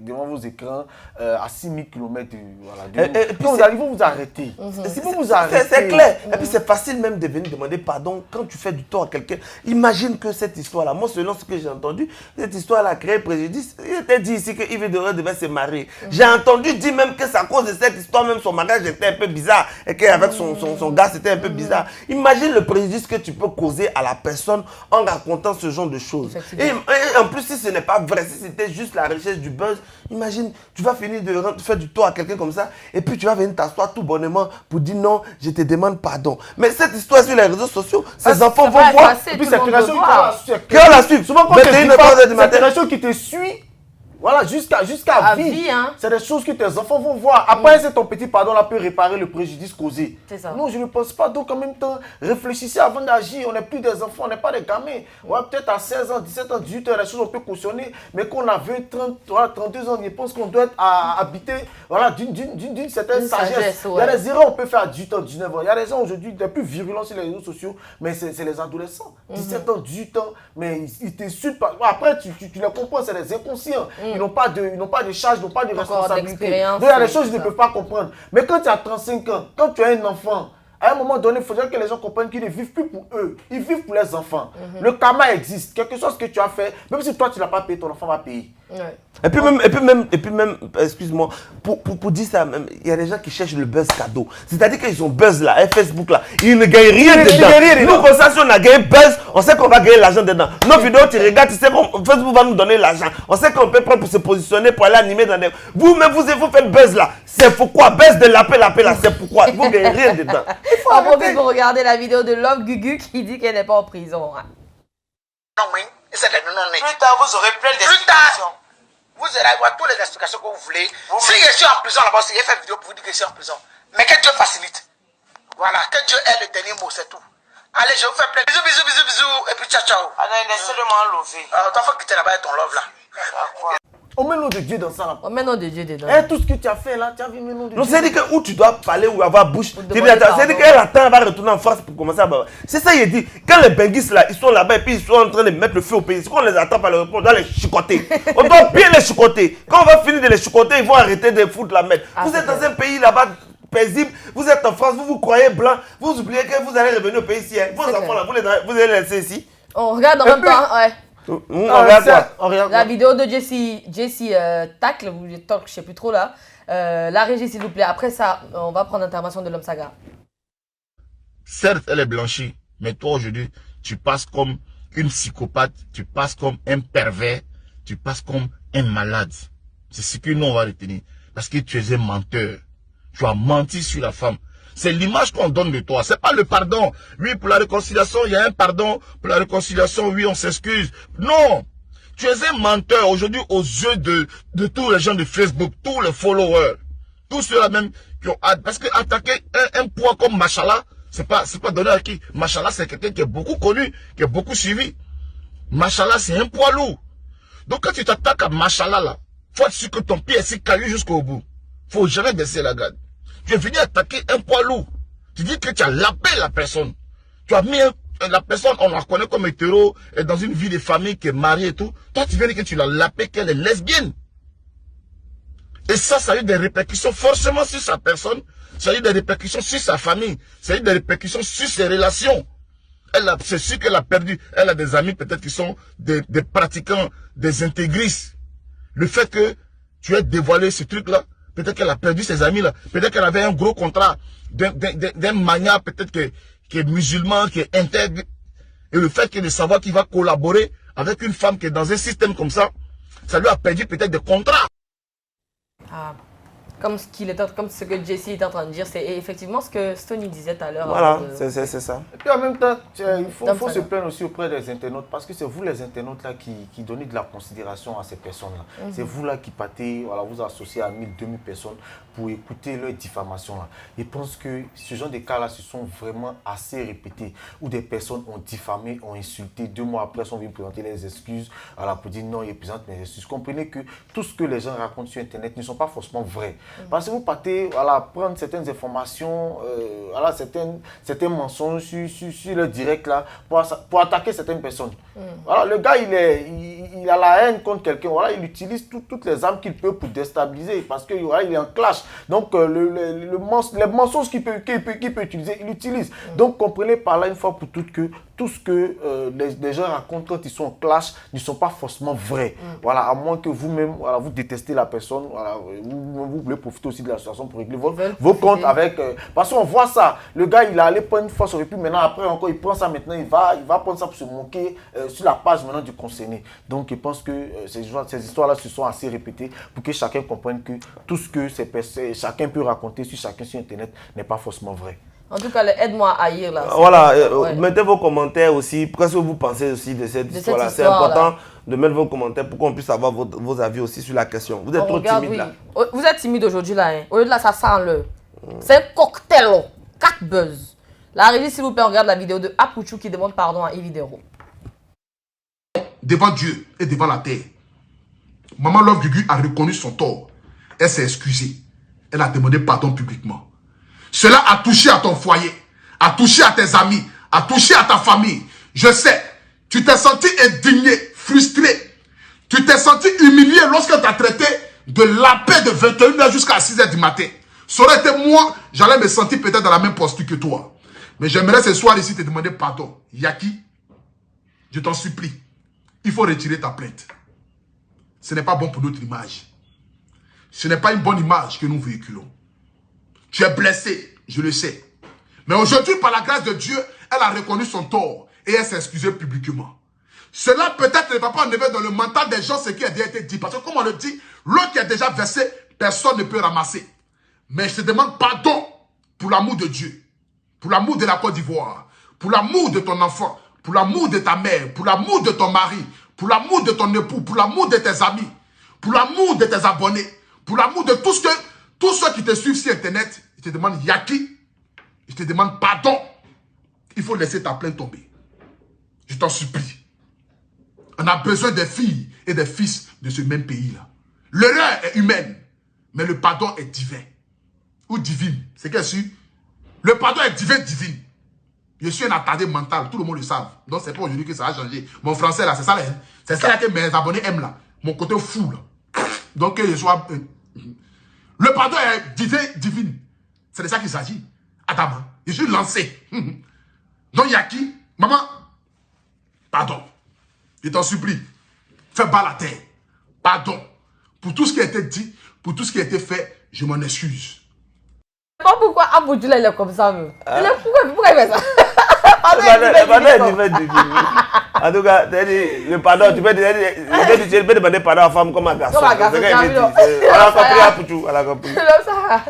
devant vos écrans à 6000 km. Et puis ils vont vous arrêter. C'est clair. Et puis c'est facile même de venir demander pardon quand tu fais du tort à quelqu'un. Imagine que cette histoire-là, moi selon ce que j'ai entendu, cette histoire-là a créé préjudice. Il était dit ici que Yves Dero devait se marier. J'ai entendu dire même que c'est à cause de cette histoire, même son mariage était un peu bizarre et qu'avec son gars c'était un peu bizarre. Imagine le préjudice que tu peux causer à la personne en racontant ce genre de choses. Et en plus, si ce n'est pas vrai, si c'était juste la recherche du buzz, imagine, tu vas finir de faire du tort à quelqu'un comme ça, et puis tu vas venir t'asseoir tout bonnement pour dire non, je te demande pardon. Mais cette histoire sur les réseaux sociaux, ces enfants vont voir. Et puis cette relation qui la suivre. Souvent quand tu dis pas, cette relation qui te suit, voilà, jusqu'à vie. Hein. C'est des choses que tes enfants vont voir. Après, c'est ton petit pardon là peut réparer le préjudice causé. C'est ça. Non, je ne pense pas. Donc, en même temps, réfléchissez avant d'agir. On n'est plus des enfants, on n'est pas des gamins. Ouais, peut-être à 16 ans, 17 ans, 18 ans, les choses on peut cautionner. Mais quand on a 20, 30, 32 ans, je pense qu'on doit être habité d'une certaine sagesse. Ouais. Il y a des erreurs qu'on peut faire à 18 ans, 19 ans. Il y a des gens aujourd'hui les plus virulents sur les réseaux sociaux, mais c'est les adolescents. 17 ans, 18 ans, mais ils t'insultent pas. Après, tu les comprends, c'est des inconscients. Ils n'ont pas de charge, ils n'ont pas de responsabilité. Donc il y a des choses qu'ils ne peuvent pas comprendre. Mais quand tu as 35 ans, quand tu as un enfant, à un moment donné, il faudrait que les gens comprennent qu'ils ne vivent plus pour eux. Ils vivent pour les enfants. Le karma existe. Quelque chose que tu as fait, même si toi tu ne l'as pas payé, ton enfant va payer. Ouais. Et puis même, excuse-moi, pour dire ça même, il y a des gens qui cherchent le buzz cadeau. C'est-à-dire qu'ils ont buzz là, et Facebook là, ils ne gagnent rien dedans. Nous, pour ça, si on a gagné buzz, on sait qu'on va gagner l'argent dedans. Nos vidéos, tu regardes, tu sais que Facebook va nous donner l'argent. On sait qu'on peut prendre pour se positionner, pour aller animer dans des... Vous-même, vous faites buzz là. C'est pourquoi buzz de lapé là, c'est pourquoi. Vous ne gagnez rien dedans. On profite pour regarder la vidéo de Love Gugu qui dit qu'elle n'est pas en prison. Plus tard, vous aurez plein d'explications. Vous allez avoir toutes les explications que vous voulez. Si je suis en prison là-bas, j'ai fait une vidéo pour vous dire que je suis en prison. Mais que Dieu facilite. Voilà, que Dieu ait le dernier mot, c'est tout. Allez, je vous fais plein. Bisous, bisous, bisous, bisous. Et puis ciao, ciao. Allez, laissez-le m'enlever. T'en faut quitter là-bas avec ton love là. On met le nom de Dieu dans ça là. On met nom de Dieu dedans. Et tout ce que tu as fait là, tu as vu le nom de Dieu. Non, c'est-à-dire que où tu dois parler ou avoir bouche. C'est-à-dire qu'elle attend, elle va retourner en France pour commencer à... C'est ça, il dit. Quand les benguistes là, ils sont là-bas et puis ils sont en train de mettre le feu au pays. C'est qu'on les attend par le repos, on doit les chicoter. On doit bien les chicoter. Quand on va finir de les chicoter, ils vont arrêter de foutre la merde. Vous êtes dans un pays là-bas paisible, vous êtes en France, vous vous croyez blanc, vous oubliez que vous allez revenir au pays ici. Vos enfants là, vous allez les laisser ici. On regarde en même temps, ouais. On regarde La vidéo de Jessie Tacle, ou Talk, je sais plus trop là. La régie, s'il vous plaît. Après ça, on va prendre l'intervention de l'homme saga. Certes, elle est blanchie, mais toi aujourd'hui, tu passes comme une psychopathe, tu passes comme un pervers, tu passes comme un malade. C'est ce que nous on va retenir. Parce que tu es un menteur. Tu as menti sur la femme. C'est l'image qu'on donne de toi. C'est pas le pardon. Oui, pour la réconciliation, il y a un pardon. Pour la réconciliation, oui, on s'excuse. Non. Tu es un menteur aujourd'hui aux yeux de tous les gens de Facebook, tous les followers. Tous ceux-là même qui ont... Parce que attaquer un poids comme Machala, c'est pas donné à qui. Machala, c'est quelqu'un qui est beaucoup connu, qui est beaucoup suivi. Machala, c'est un poids lourd. Donc quand tu t'attaques à Machala, là, faut être sûr que ton pied est si caillou jusqu'au bout. Faut jamais baisser la garde. Tu es venu attaquer un poids lourd. Tu dis que tu as lapé la personne. Tu as mis la personne, on la reconnaît comme hétéro, et dans une vie de famille qui est mariée et tout. Toi, tu viens dire que tu l'as lapé, qu'elle est lesbienne. Et ça a eu des répercussions forcément sur sa personne. Ça a eu des répercussions sur sa famille. Ça a eu des répercussions sur ses relations. C'est sûr qu'elle a perdu. Elle a des amis peut-être qui sont des pratiquants, des intégristes. Le fait que tu aies dévoilé ce truc-là, peut-être qu'elle a perdu ses amis là. Peut-être qu'elle avait un gros contrat d'un mania peut-être qui est musulman, qui est intègre. Et le fait de savoir qu'il va collaborer avec une femme qui est dans un système comme ça, ça lui a perdu peut-être des contrats. Ah, comme ce que Jessie est en train de dire, c'est effectivement ce que Stony disait tout à l'heure. Voilà, c'est ça. Et puis en même temps, il faut se plaindre aussi auprès des internautes, parce que c'est vous les internautes là qui donnez de la considération à ces personnes-là. C'est vous là qui partez, voilà, vous associez à 1000, 2000 personnes pour écouter leur diffamation là. Je pense que ce genre de cas là se sont vraiment assez répétés, où des personnes ont diffamé, ont insulté, 2 mois après sont venus présenter les excuses, voilà, pour dire non, ils présentent mes excuses. Comprenez que tout ce que les gens racontent sur internet ne sont pas forcément vrais. Parce que vous partez, voilà, prendre certaines informations, voilà, certains mensonges sur le direct là, pour attaquer certaines personnes. Voilà, le gars il a la haine contre quelqu'un, voilà, il utilise toutes les armes qu'il peut pour déstabiliser, parce que voilà, il est en clash. Donc les mensonges qu'il peut utiliser, il utilise. Donc comprenez par là une fois pour toutes que tout ce que les gens racontent quand ils sont en clash ne sont pas forcément vrais. Voilà, à moins que vous-même, voilà, vous détestez la personne, voilà, vous voulez profiter aussi de la situation pour régler vos comptes avec... parce qu'on voit ça, le gars il est allé prendre une fois sur le puis maintenant après encore il prend ça maintenant, il va prendre ça pour se moquer sur la page maintenant du concerné. Donc je pense que ces histoires-là se sont assez répétées pour que chacun comprenne que tout ce que chacun peut raconter sur chacun sur internet n'est pas forcément vrai. En tout cas, aide-moi à lire là. Voilà, mettez vos commentaires aussi. Qu'est-ce que vous pensez aussi de cette histoire-là? C'est important de mettre vos commentaires pour qu'on puisse avoir vos avis aussi sur la question. Vous êtes trop timide là. Vous êtes timide aujourd'hui là. Hein. Au lieu de là, ça sent le. C'est un cocktail. 4 buzz. La régie, s'il vous plaît, on regarde la vidéo de Apuchu qui demande pardon à Evidero. Devant Dieu et devant la terre, Maman Love Gugu a reconnu son tort. Elle s'est excusée. Elle a demandé pardon publiquement. Cela a touché à ton foyer, a touché à tes amis, a touché à ta famille. Je sais, tu t'es senti indigné, frustré. Tu t'es senti humilié lorsque tu as traité de la paix de 21h jusqu'à 6h du matin. Ça aurait été moi, j'allais me sentir peut-être dans la même posture que toi. Mais j'aimerais ce soir ici te demander pardon. Yaki, je t'en supplie, il faut retirer ta plainte. ce n'est pas bon pour notre image. Ce n'est pas une bonne image que nous véhiculons. Tu es blessé, je le sais. Mais aujourd'hui, par la grâce de Dieu, elle a reconnu son tort et elle s'est excusée publiquement. Cela peut-être ne va pas enlever dans le mental des gens ce qui a déjà été dit. Parce que comme on le dit, l'eau qui est déjà versée, personne ne peut ramasser. Mais je te demande pardon pour l'amour de Dieu, pour l'amour de la Côte d'Ivoire, pour l'amour de ton enfant, pour l'amour de ta mère, pour l'amour de ton mari, pour l'amour de ton époux, pour l'amour de tes amis, pour l'amour de tes abonnés, pour l'amour de tous ceux qui te suivent sur Internet. Je te demande Yaki, je te demande pardon. Il faut laisser ta plainte tomber. Je t'en supplie. On a besoin des filles et des fils de ce même pays-là. L'erreur est humaine, mais le pardon est divin. Ou divine, c'est qu'elle suit. Le pardon est divin. Je suis un attardé mental, tout le monde le savent. Donc c'est pas aujourd'hui que ça a changé. Mon français là, c'est ça là que mes abonnés aiment là. Mon côté fou là. Donc que je sois... Le pardon est divin. C'est de ça qu'il s'agit. Adam, je suis lancé. Donc Yaki, maman, pardon. Je t'en supplie. Fais bas la terre. Pardon. Pour tout ce qui a été dit, pour tout ce qui a été fait, je m'en excuse. Je sais pas pourquoi Aboudjoula il est comme ça. Pourquoi il fait ça? Le pardon est divin. En tout cas, le pardon, tu peux demander pardon à la femme comme à un garçon. Comme un garçon, elle a compris à Pouchou. Elle a compris.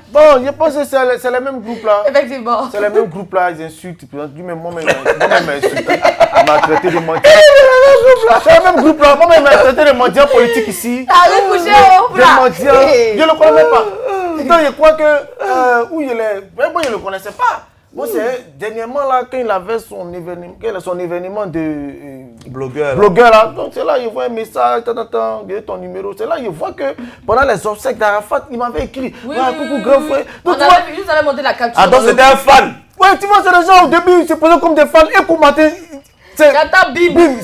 Bon, je pense que c'est le même groupe là. Effectivement. C'est le même groupe là, ils insultent. Lui-même, moi-même, m'a insulté. Il m'a traité de menteur. C'est le même groupe là. Moi-même, il m'a traité de menteur politique ici. Allez, coucher, de menteur. Je ne le connais même pas. Pourtant, je crois que où il est. Mais bon, je ne le connaissais pas. Bon, c'est dernièrement là, quand il avait son événement de blogueur là, donc c'est là il voit un message, ton numéro, c'est là il voit que pendant les obsèques d'Arafat, il m'avait écrit, coucou grand frère. Donc, il nous avait monté la capture. Ah donc c'était un fan. Ouais, tu vois, c'est les gens au début, ils se posaient comme des fans et commentaient. C'est bim.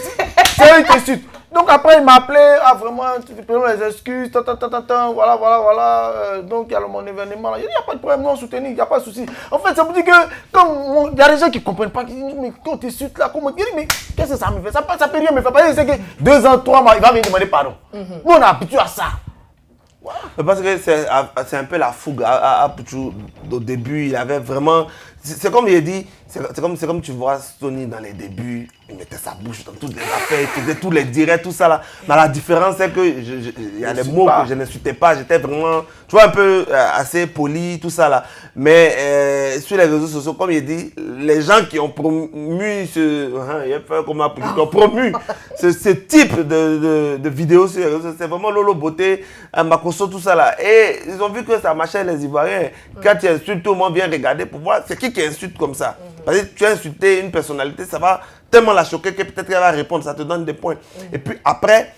C'est eux qui insultent. Donc après, il m'a appelé, vraiment, tu peux les excuses, voilà. Donc il y a mon événement là. Il n'y a pas de problème, non, soutenir, il n'y a pas de souci. En fait, ça veut dire que, comme il y a des gens qui ne comprennent pas, qui disent, mais quand tu insultes là, comment dire, mais qu'est-ce que ça me fait? Ça peut rien me faire. Parce que c'est que 2 ans, 3 mois, il va venir demander pardon. Nous, on est habitué à ça. Parce que c'est un peu la fougue à Pouchou. Au début, il avait vraiment... C'est comme il a dit, c'est comme tu vois Tony dans les débuts, il mettait sa bouche dans toutes les affaires, il faisait tous les directs, tout ça là. Mais la différence c'est que il y a des mots que je n'insultais pas, j'étais vraiment, tu vois, un peu assez poli, tout ça là. Mais sur les réseaux sociaux, comme il dit, les gens qui ont promu ce type de vidéos sur les réseaux, c'est vraiment Lolo Beauté, Makosso, tout ça là. Et ils ont vu que ça marchait les Ivoiriens. Quand tu insultes, tout le monde vient regarder pour voir c'est qui insulte comme ça. Parce que tu as insulté une personnalité, ça va tellement la choquer que peut-être qu'elle va répondre, ça te donne des points. Et puis après,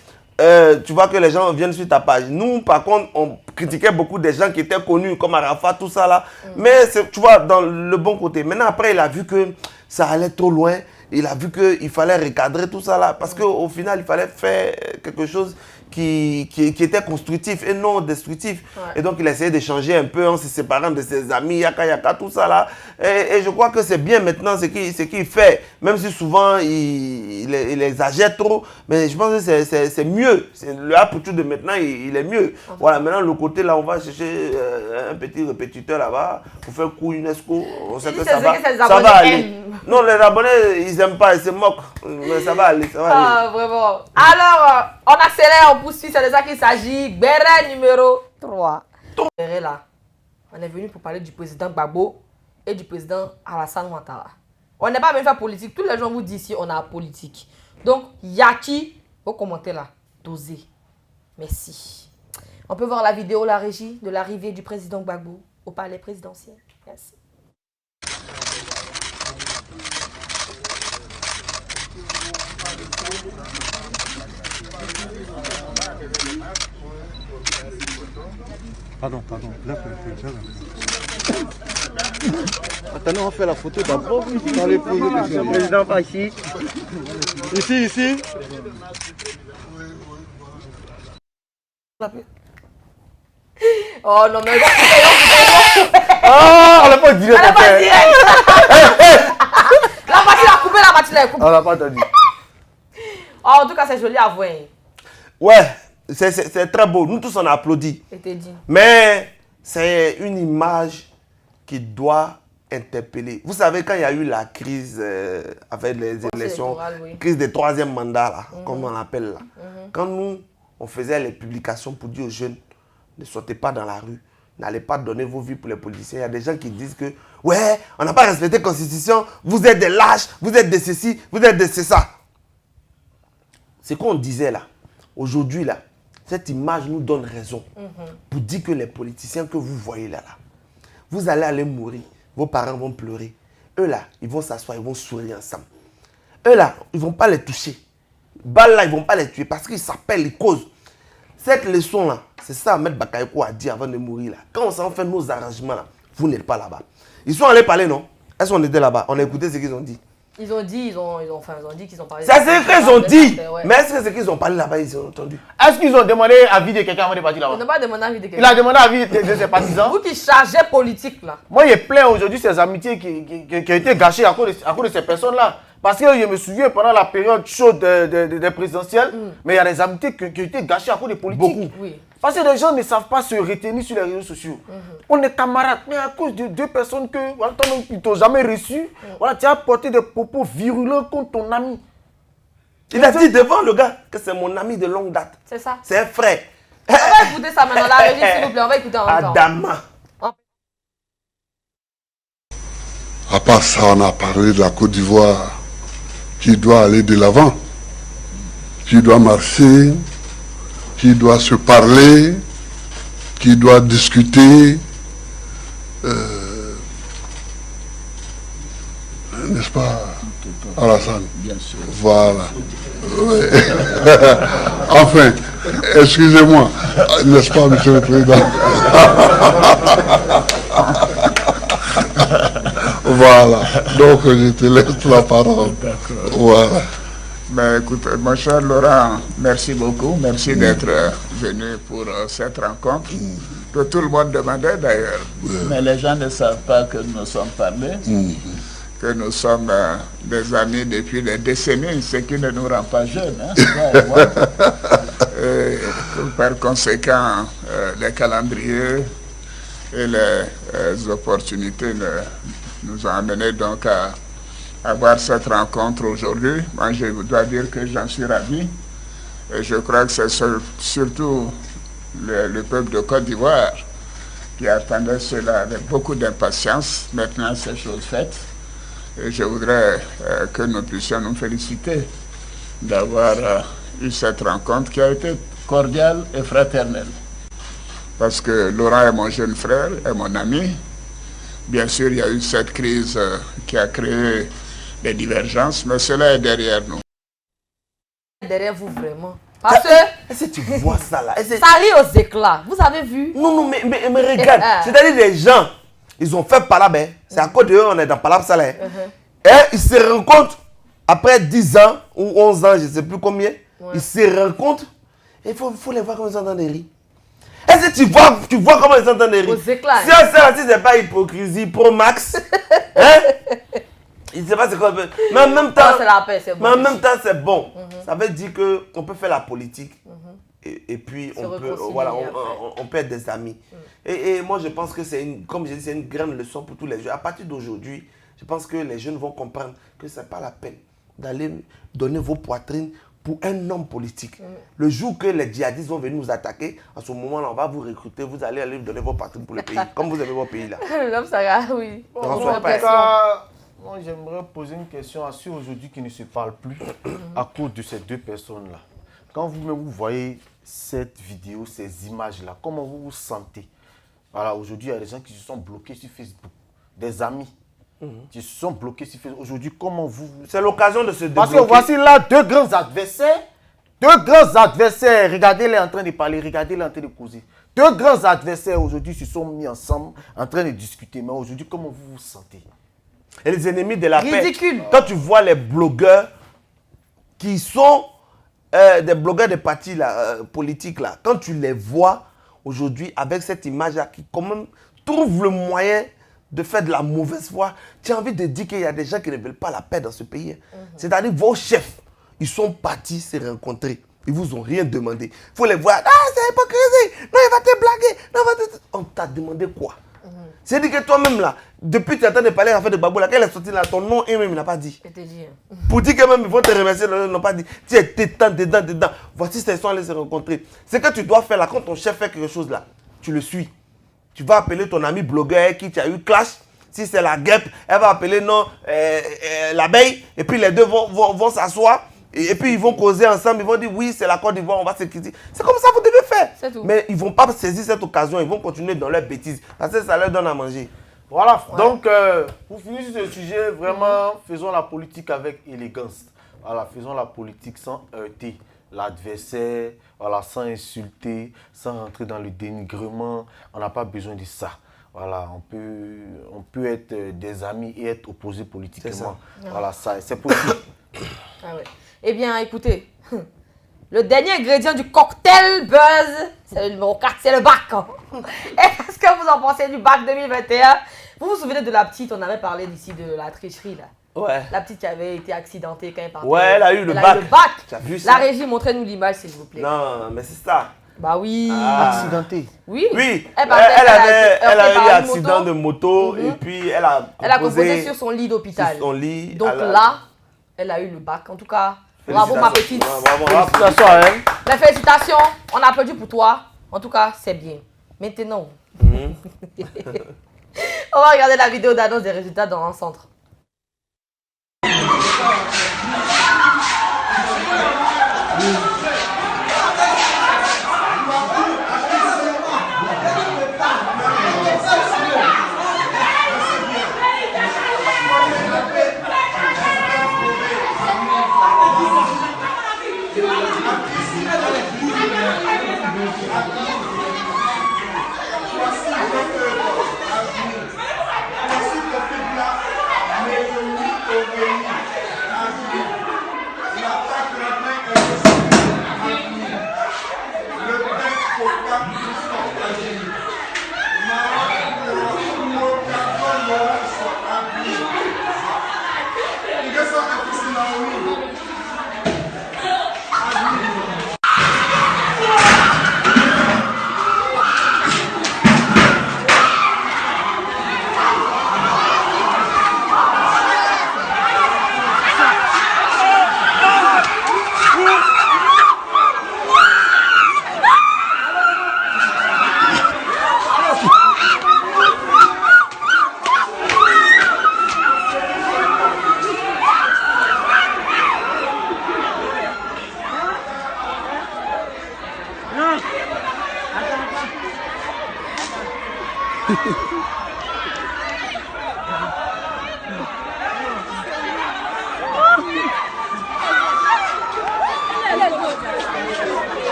tu vois que les gens viennent sur ta page. Nous, par contre, on critiquait beaucoup des gens qui étaient connus, comme Arafat, tout ça là. Mais tu vois, dans le bon côté. Maintenant, après, il a vu que ça allait trop loin. Il a vu qu'il fallait recadrer tout ça là. Parce qu'au final, il fallait faire quelque chose qui était constructif et non destructif. Ouais. Et donc, il a essayé de changer un peu en se séparant de ses amis, yaka, tout ça là. Et je crois que c'est bien maintenant ce qu'il fait. Même si souvent, il exagère trop. Mais je pense que c'est mieux. Le Apoutou de maintenant, il est mieux. Okay. Voilà, maintenant, le côté là, on va chercher un petit répétiteur là-bas pour faire coup UNESCO. On sait que ça va aller. Non, les abonnés, ils n'aiment pas, ils se moquent. Mais ça va aller, ça va aller. Vraiment. Alors, on accélère, on poursuit, c'est de ça qu'il s'agit. Béret numéro 3. Béret là, on est venu pour parler du président Gbagbo et du président Alassane Ouattara. On n'est pas venu faire politique. Tous les gens vous disent ici, on a politique. Donc, Yaki, vos commentaires là, dosez. Merci. On peut voir la vidéo, la régie de l'arrivée du président Gbagbo au palais présidentiel. Merci. Pardon, là, attendez, on fait la photo d'abord. Dans les poses, monsieur le président, pas ici. Ici. Oh non, mais on l'a pas dit. La partie a coupé, la partie a coupé. On l'a pas entendu. Oh, en tout cas, c'est joli à voir. Ouais, C'est très beau. Nous tous, on a applaudi. C'était dit. Mais c'est une image qui doit interpeller. Vous savez, quand il y a eu la crise avec les élections, oui. crise des troisième mandats, là, comme on l'appelle là, quand nous, on faisait les publications pour dire aux jeunes, ne sortez pas dans la rue, n'allez pas donner vos vies pour les politiciens. Il y a des gens qui disent que, ouais, on n'a pas respecté la Constitution, vous êtes des lâches, vous êtes de ceci, vous êtes de ça. C'est qu'on disait là. Aujourd'hui, là, cette image nous donne raison pour dire que les politiciens que vous voyez là, vous allez aller mourir. Vos parents vont pleurer. Eux là, ils vont s'asseoir, ils vont sourire ensemble. Eux là, ils ne vont pas les toucher. Balles là, ils ne vont pas les tuer parce qu'ils s'appellent les causes. Cette leçon là, c'est ça Ahmed Bakayoko a dit avant de mourir là. Quand on s'en fait nos arrangements là, vous n'êtes pas là-bas. Ils sont allés parler, non? Est-ce qu'on était là-bas? On a écouté ce qu'ils ont dit. Ils ont dit qu'ils ont parlé. C'est ce qu'ils ont dit. Mais est-ce que ce qu'ils ont parlé là-bas, ils ont entendu? Est-ce qu'ils ont demandé avis de quelqu'un avant de partir là-bas? Ils n'ont pas demandé avis de quelqu'un. Il a demandé avis de ses partisans. Vous qui chargez politique là. Moi, je plains aujourd'hui ces amitiés qui ont été gâchées à cause de ces personnes-là. Parce que je me souviens pendant la période chaude des présidentielles, mais il y a des amitiés qui ont été gâchées à cause des politiques. Beaucoup. Oui. Parce que les gens ne savent pas se retenir sur les réseaux sociaux. On est camarades, mais à cause de deux personnes qui ne t'ont jamais reçu, voilà, tu as porté des propos virulents contre ton ami. Il a dit devant le gars que c'est mon ami de longue date. C'est ça. C'est un frère. On va écouter ça maintenant. La régie, s'il vous plaît, on va écouter en même temps. Adama. À part ça, on a parlé de la Côte d'Ivoire qui doit aller de l'avant, qui doit marcher, qui doit se parler, qui doit discuter, n'est-ce pas, Alassane? Bien sûr. Voilà. Oui. Enfin, excusez-moi, n'est-ce pas, Monsieur le Président? Voilà. Donc, je te laisse la parole. Voilà. Ben, écoute, mon cher Laurent, merci beaucoup. Merci d'être venu pour cette rencontre. Que tout le monde demandait d'ailleurs. Mais les gens ne savent pas que nous nous sommes parlé, que nous sommes des amis depuis des décennies, ce qui ne nous rend pas jeunes. Hein, toi et moi. Par conséquent, les calendriers et les opportunités nous ont amenés donc à avoir cette rencontre aujourd'hui. Moi, je dois dire que j'en suis ravi. Et je crois que c'est surtout le peuple de Côte d'Ivoire qui attendait cela avec beaucoup d'impatience. Maintenant, c'est chose faite. Et je voudrais que nous puissions nous féliciter d'avoir eu cette rencontre qui a été cordiale et fraternelle. Parce que Laurent est mon jeune frère, est mon ami. Bien sûr, il y a eu cette crise qui a créé des divergences, mais cela est derrière nous. Derrière vous, vraiment. Parce que Est-ce que tu vois ça là? ça rit aux éclats. Vous avez vu? Non, mais regarde. C'est-à-dire les gens, ils ont fait Palab. C'est à cause d'eux, on est dans Palab Saleh. Et ils se rencontrent après 10 ans ou 11 ans, je ne sais plus combien. Ils se rencontrent et il faut les voir comme ils entendent rire. Est-ce que tu vois comment ils entendent rire? Aux éclats. Si ce n'est pas hypocrisie pro max, hein? Il ne sait pas ce qu'on peut. Mais en même temps, c'est la paix, c'est bon. Mais en même temps, c'est bon. Ça veut dire qu'on peut faire la politique et puis on peut être des amis. Et moi, je pense que comme je dis, c'est une grande leçon pour tous les jeunes. À partir d'aujourd'hui, je pense que les jeunes vont comprendre que ce n'est pas la peine d'aller donner vos poitrines pour un homme politique. Le jour que les djihadistes vont venir nous attaquer, à ce moment-là, on va vous recruter, vous allez aller donner vos poitrines pour le pays, comme vous avez votre pays là. L'homme Sarah, oui. Moi, j'aimerais poser une question à ceux aujourd'hui qui ne se parlent plus à cause de ces deux personnes-là. Quand vous-même vous voyez cette vidéo, ces images-là, comment vous vous sentez? Voilà, aujourd'hui, il y a des gens qui se sont bloqués sur Facebook, des amis qui se sont bloqués sur Facebook. Aujourd'hui, comment vous... C'est l'occasion de se débloquer. Parce que voici là deux grands adversaires. Deux grands adversaires. Regardez-les en train de parler, regardez-les en train de causer. Deux grands adversaires aujourd'hui se sont mis ensemble en train de discuter. Mais aujourd'hui, comment vous vous sentez? Et les ennemis de la Ridicule. paix. Quand tu vois les blogueurs qui sont des blogueurs de partis là, politiques, là, quand tu les vois aujourd'hui avec cette image-là qui quand même trouve le moyen de faire de la mauvaise foi, tu as envie de dire qu'il y a des gens qui ne veulent pas la paix dans ce pays. C'est-à-dire vos chefs, ils sont partis se rencontrer Ils vous ont rien demandé. Il faut les voir. Ah, c'est hypocrisie. Non, il va te blaguer. Non, on t'a demandé quoi? C'est-à-dire que toi-même là, depuis que tu attends de parler à la fin de Babou, là, quand elle est sortie là, ton nom même il n'a pas dit. Je te dis. Pour dire que même ils vont te remercier, ils n'ont pas dit. Tu es dedans. Voici ces sont allés se rencontrer. C'est que tu dois faire là, quand ton chef fait quelque chose là, tu le suis. Tu vas appeler ton ami blogueur avec qui tu as eu clash. Si c'est la guêpe, elle va appeler l'abeille. Et puis les deux vont s'asseoir. Et puis ils vont causer ensemble. Ils vont dire oui, c'est la Côte d'Ivoire, on va se critiquer. C'est comme ça que vous devez faire. C'est tout. Mais ils ne vont pas saisir cette occasion. Ils vont continuer dans leurs bêtises. Parce que ça leur donne à manger. Voilà, donc pour finir sur ce sujet, vraiment, faisons la politique avec élégance. Voilà, faisons la politique sans heurter l'adversaire, voilà, sans insulter, sans rentrer dans le dénigrement. On n'a pas besoin de ça. Voilà, on peut être des amis et être opposés politiquement. Voilà, ça, c'est possible. Ah ouais. Eh bien, écoutez, le dernier ingrédient du cocktail buzz, c'est le numéro 4, c'est le bac. Et qu'est-ce que vous en pensez du bac 2021? Vous vous souvenez de la petite, on avait parlé d'ici de la tricherie là. Ouais. La petite qui avait été accidentée quand elle partait. Ouais, elle a eu le bac. Tu as vu ça? La régie, montrez-nous l'image s'il vous plaît. Non, mais c'est ça. Bah oui. Accidentée. Oui. Oui. Elle a eu un accident de moto et puis elle a composé sur son lit d'hôpital. Sur son lit. Donc là, elle a eu le bac. En tout cas, bravo ma petite. Félicitations à elle. Les félicitations. On applaudit pour toi. En tout cas, c'est bien. Maintenant, on va regarder la vidéo d'annonce des résultats dans un centre.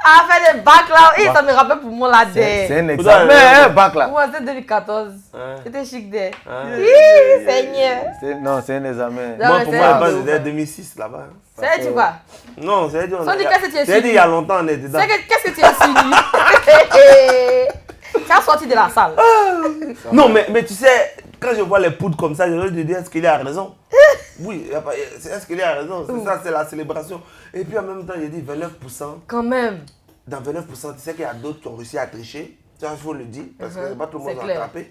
Ah, fait des bacs là, et ça me rappelle pour moi là des. C'est un examen, bac là. Ouais, c'était 2014. C'était chic des. Seigneur. Non, c'est un examen. Moi, pour moi, c'était 2006 là-bas. C'est du quoi? Non, c'est dit. C'est dit il y a longtemps, on est dedans. Qu'est-ce que tu insinues? Tu as sorti de la salle. Non, mais tu sais, quand je vois les poudres comme ça, je me dis, est-ce qu'il a raison? Oui, est-ce qu'il a raison? C'est ça, c'est la célébration. Et puis en même temps, j'ai dit 29%. Quand même. Dans 29%, tu sais qu'il y a d'autres qui ont réussi à tricher. Ça, il faut le dire, parce que pas tout le monde va attraper.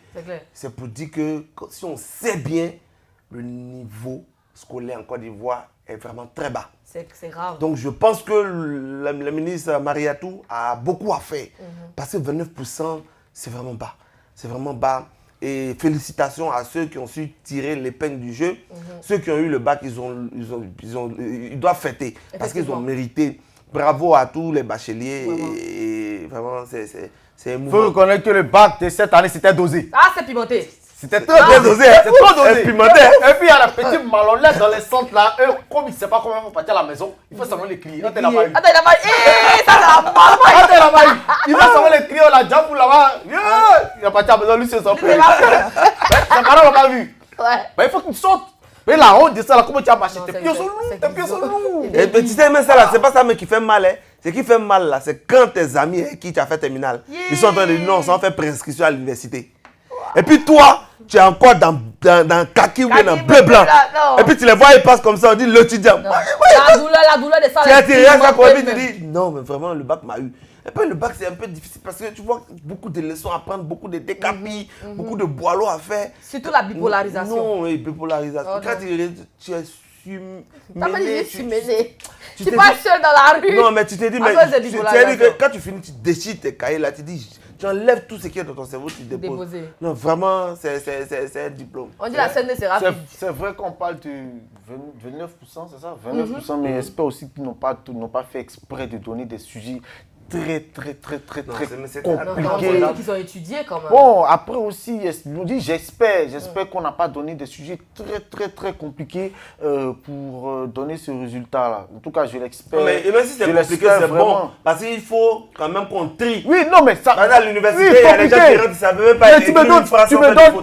C'est pour dire que si on sait bien, le niveau scolaire en Côte d'Ivoire est vraiment très bas. C'est grave. Donc je pense que la ministre Mariatou a beaucoup à faire. Parce que 29%, c'est vraiment bas. C'est vraiment bas. Et félicitations à ceux qui ont su tirer l'épingle du jeu. Ceux qui ont eu le bac, ils doivent fêter. Parce qu'ils ont mérité. Bravo à tous les bacheliers. Et vraiment, c'est émouvant. Il faut reconnaître que le bac de cette année, c'était dosé. Ah, c'est pimenté. C'était très dosé. C'est trop dosé. Pimenté. Et puis il y a la petite malhonnête dans les centres là. Eux, comme ils ne savent pas comment ils vont partir à la maison, il faut seulement les crier. Attends, il a pas eu. Attends, il a pas eu. Ça, c'est la maman. Attends, il a pas eu. Il va seulement les crier, on l'a déjà pour là-bas. Il a parti à la maison, lui, c'est son frère. Ses parents l'ont pas vu. Ouais. Il faut qu'il saute. Mais la honte de ça, là, comment tu as marché? Non, Tes c'est pieds sont exact, lourds, c'est tes pieds sont exact. lourds. Et tu sais, même ça là, c'est pas ça mais qui fait mal. Hein. Ce qui fait mal là, c'est quand tes amis avec qui tu as fait terminale, ils sont en train de dire non, ça en fait prescription à l'université. Et puis toi, tu es encore dans kaki ou bien dans bleu blanc. Et puis tu les vois, ils passent comme ça, on dit l'étudiant. La douleur de ça. Tu as tiré ça pour lui, tu dis non, mais vraiment, le bac m'a eu. Et puis le bac, c'est un peu difficile parce que tu vois beaucoup de leçons à prendre, beaucoup de décapis, beaucoup de boileaux à faire. Surtout la bipolarisation. Non, oui, bipolarisation. Quand tu es T'as pas dit sumélé. Tu n'es pas seul dans la rue. Non, mais tu t'es dit, mais cause de tu bipolarisation. dit que quand tu finis, tu déchides tes cahiers là, tu dis, tu enlèves tout ce qui est dans ton cerveau, tu déposes. Déposer. Non, vraiment, c'est un diplôme. On dit la scène c'est rapide. C'est vrai qu'on parle de 29%, c'est ça? 29%, mais j'espère aussi qu'ils n'ont pas fait exprès de donner des sujets très compliqués. Qu'ils ont étudié quand même. Bon, après aussi, je vous dis, j'espère qu'on n'a pas donné des sujets très compliqués pour donner ce résultat-là. En tout cas, je l'espère. Mais même si c'est compliqué, c'est bon. Parce qu'il faut quand même qu'on trie. Oui, non, mais ça. À l'université, il y a des gens qui rentrent, ils ne savent même pas écrire une phrase.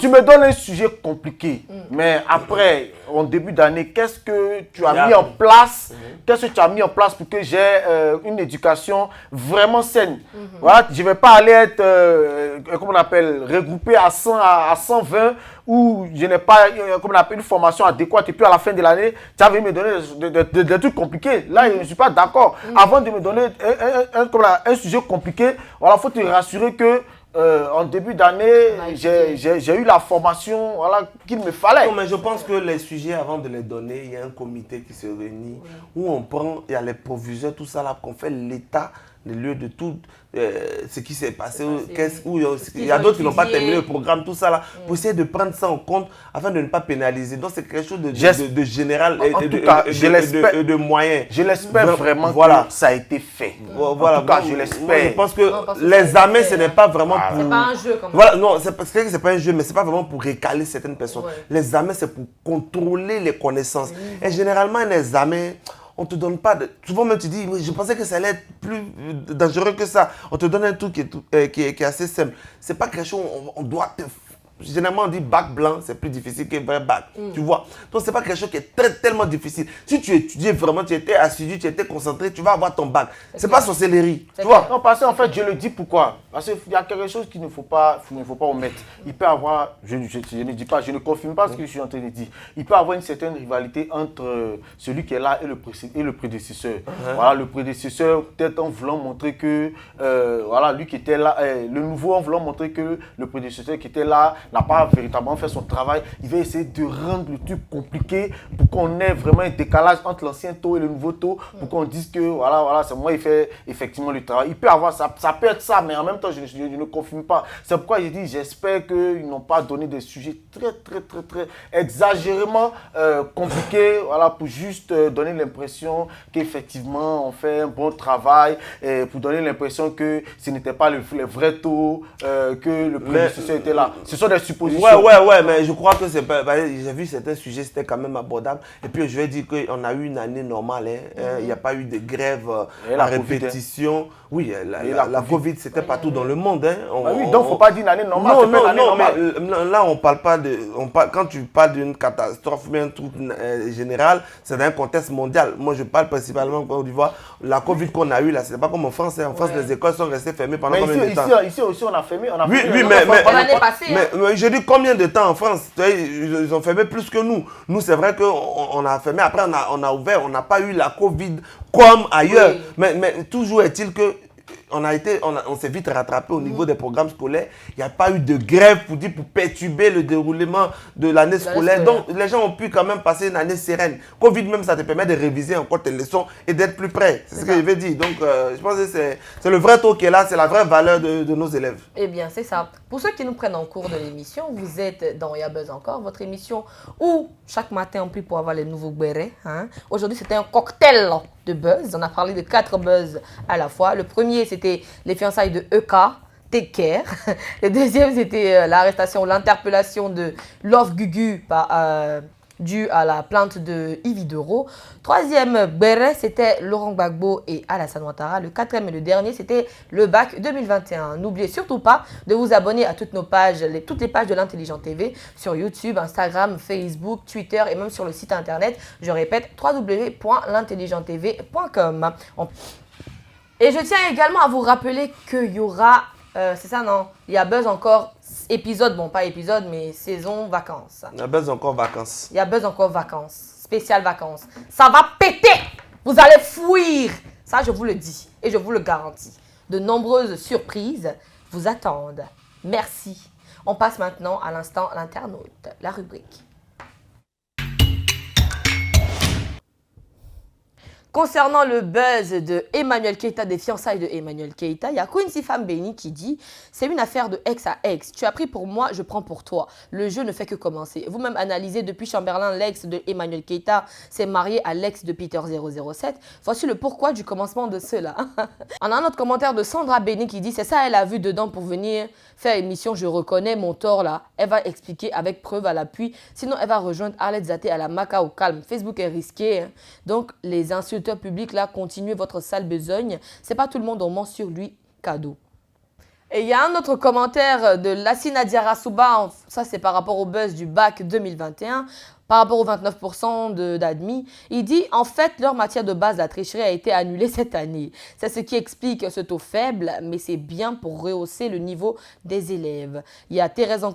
Tu me donnes un sujet compliqué. Mais après, en début d'année, qu'est-ce que tu as mis en place? Qu'est-ce que tu as mis en place pour que j'ai une éducation vraiment saine? Voilà, je ne vais pas aller être, comment on appelle, regroupé à 100, à 120, où je n'ai pas, comment on appelle, une formation adéquate. Et puis à la fin de l'année, tu avais me donner des trucs compliqués. Là, je ne suis pas d'accord. Avant de me donner un sujet compliqué, il faut te rassurer que en début d'année, j'ai eu la formation qu'il me fallait. Non, mais je pense que les sujets, avant de les donner, il y a un comité qui se réunit, où on prend, il y a les proviseurs, tout ça là, qu'on fait l'état, le lieu de tout ce qui s'est passé, il y a d'autres qui n'ont pas terminé le programme, tout ça là, pour essayer de prendre ça en compte afin de ne pas pénaliser. Donc c'est quelque chose de général et de moyen. Je l'espère vraiment que ça a été fait. Voilà, en tout cas, je l'espère. Je pense que l'examen, ce n'est pas vraiment pour... C'est pas un jeu comme ça. Voilà, non, c'est parce que c'est pas un jeu, mais c'est pas vraiment pour récaler certaines personnes. L'examen, c'est pour contrôler les connaissances. Et généralement, un examen... On ne te donne pas de... Souvent même tu dis, je pensais que ça allait être plus dangereux que ça. On te donne un truc qui est assez simple. Ce n'est pas quelque chose où on doit te... Généralement, on dit bac blanc, c'est plus difficile qu'un vrai bac. Tu vois? Donc, ce n'est pas quelque chose qui est tellement difficile. Si tu étudiais vraiment, tu étais assidu, tu étais concentré, tu vas avoir ton bac. Ce n'est pas sorcellerie. Tu vois? Non, parce qu'en fait, je le dis pourquoi. Parce qu'il y a quelque chose qu'il ne faut pas omettre. Il peut y avoir, je ne dis pas, je ne confirme pas ce que je suis en train de dire. Il peut y avoir une certaine rivalité entre celui qui est là et le prédécesseur. Voilà, le prédécesseur, peut-être en voulant montrer que, voilà, lui qui était là, le nouveau en voulant montrer que le prédécesseur qui était là n'a pas véritablement fait son travail. Il va essayer de rendre le truc compliqué pour qu'on ait vraiment un décalage entre l'ancien taux et le nouveau taux, pour qu'on dise que voilà, c'est moi qui fait effectivement le travail. Il peut avoir ça peut être ça, mais en même temps, je ne confirme pas. C'est pourquoi j'ai dit, j'espère qu'ils n'ont pas donné des sujets très exagérément compliqués, voilà, pour juste donner l'impression qu'effectivement on fait un bon travail, et pour donner l'impression que ce n'était pas le vrai taux, que le prédécesseur était là. Ce sont des suppositions. Ouais, mais je crois que c'est pas... J'ai vu certains sujets, c'était quand même abordable. Et puis je vais dire qu'on a eu une année normale. Il n'y a pas eu de grève à répétition. Oui, la Covid, c'était partout dans le monde. Oui, donc il ne faut pas dire une année normale. Non, mais là, on parle pas de... Quand tu parles d'une catastrophe ou un truc général, c'est dans un contexte mondial. Moi, je parle principalement en Côte d'Ivoire. La Covid qu'on a eue, là, c'est pas comme en France. En France, les écoles sont restées fermées pendant combien de temps? Ici aussi, on a fermé. Oui, mais je dis combien de temps en France? Ils ont fermé plus que nous. Nous, c'est vrai qu'on a fermé. Après, on a ouvert. On n'a pas eu la Covid comme ailleurs. Mais toujours est-il que on s'est vite rattrapé au niveau des programmes scolaires. Il n'y a pas eu de grève pour perturber le déroulement de l'année scolaire. Donc, les gens ont pu quand même passer une année sereine. Covid même, ça te permet de réviser encore tes leçons et d'être plus prêt. C'est ce que je veux dire. Donc, je pense que c'est le vrai taux qui est là, c'est la vraie valeur de nos élèves. Eh bien, c'est ça. Pour ceux qui nous prennent en cours de l'émission, vous êtes dans Y'a Buzz encore, votre émission où chaque matin on peut pour avoir les nouveaux bérets. Aujourd'hui, c'était un cocktail de buzz. On a parlé de 4 buzz à la fois. Le premier, c'était les fiançailles de EK, Take Care. Le deuxième, c'était l'arrestation, l'interpellation de Love Gugu par dû à la plainte de Yves Doro. Troisième béret, c'était Laurent Gbagbo et Alassane Ouattara. Le quatrième et le dernier, c'était le bac 2021. N'oubliez surtout pas de vous abonner à toutes nos pages, toutes les pages de l'Intelligent TV sur YouTube, Instagram, Facebook, Twitter et même sur le site internet. Je répète, www.l'intelligenttv.com. Et je tiens également à vous rappeler qu'il y aura, c'est ça non, il y a Buzz encore épisode, bon pas épisode, mais saison vacances. Il y a Buzz encore vacances. Il y a Buzz encore vacances, spécial vacances. Ça va péter, vous allez fuir. Ça, je vous le dis et je vous le garantis. De nombreuses surprises vous attendent. Merci. On passe maintenant à l'instant l'internaute, la rubrique. Concernant le buzz de Emmanuel Keita, des fiançailles de Emmanuel Keita, il y a Quincy Fambeni qui dit « C'est une affaire de ex à ex. Tu as pris pour moi, je prends pour toi. Le jeu ne fait que commencer. » Vous-même analysez depuis Chamberlain, l'ex de Emmanuel Keita s'est marié à l'ex de Peter 007. Voici le pourquoi du commencement de cela. On a un autre commentaire de Sandra Béni qui dit « C'est ça, elle a vu dedans pour venir faire émission. Je reconnais mon tort là. Elle va expliquer avec preuve à l'appui. Sinon, elle va rejoindre Arlette Zaté à la Maca au calme. Facebook est risqué. Hein. Donc, les insulteurs publics là, continuez votre sale besogne. C'est pas tout le monde, on ment sur lui. Cadeau. Et il y a un autre commentaire de Lassina Diarra-Souba. Ça, c'est par rapport au buzz du bac 2021. Par rapport aux 29% d'admis, il dit « En fait, leur matière de base, la tricherie, a été annulée cette année. C'est ce qui explique ce taux faible, mais c'est bien pour rehausser le niveau des élèves. » Il y a Thérèse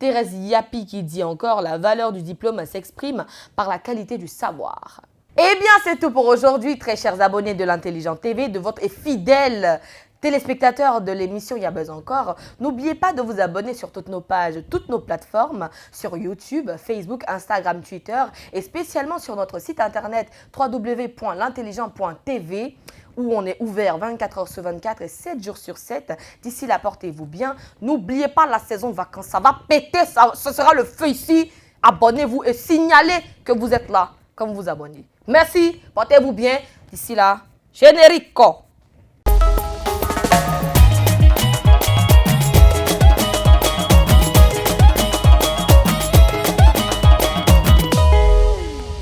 Yapi qui dit encore « La valeur du diplôme s'exprime par la qualité du savoir. » Eh bien, c'est tout pour aujourd'hui, très chers abonnés de l'Intelligent TV, de votre fidèle téléspectateurs de l'émission Y a Buzz encore, n'oubliez pas de vous abonner sur toutes nos pages, toutes nos plateformes, sur YouTube, Facebook, Instagram, Twitter et spécialement sur notre site internet www.l'intelligent.tv où on est ouvert 24 heures sur 24 et 7 jours sur 7. D'ici là, portez-vous bien. N'oubliez pas la saison de vacances, ça va péter, ce sera le feu ici. Abonnez-vous et signalez que vous êtes là quand vous vous abonnez. Merci, portez-vous bien. D'ici là, générique.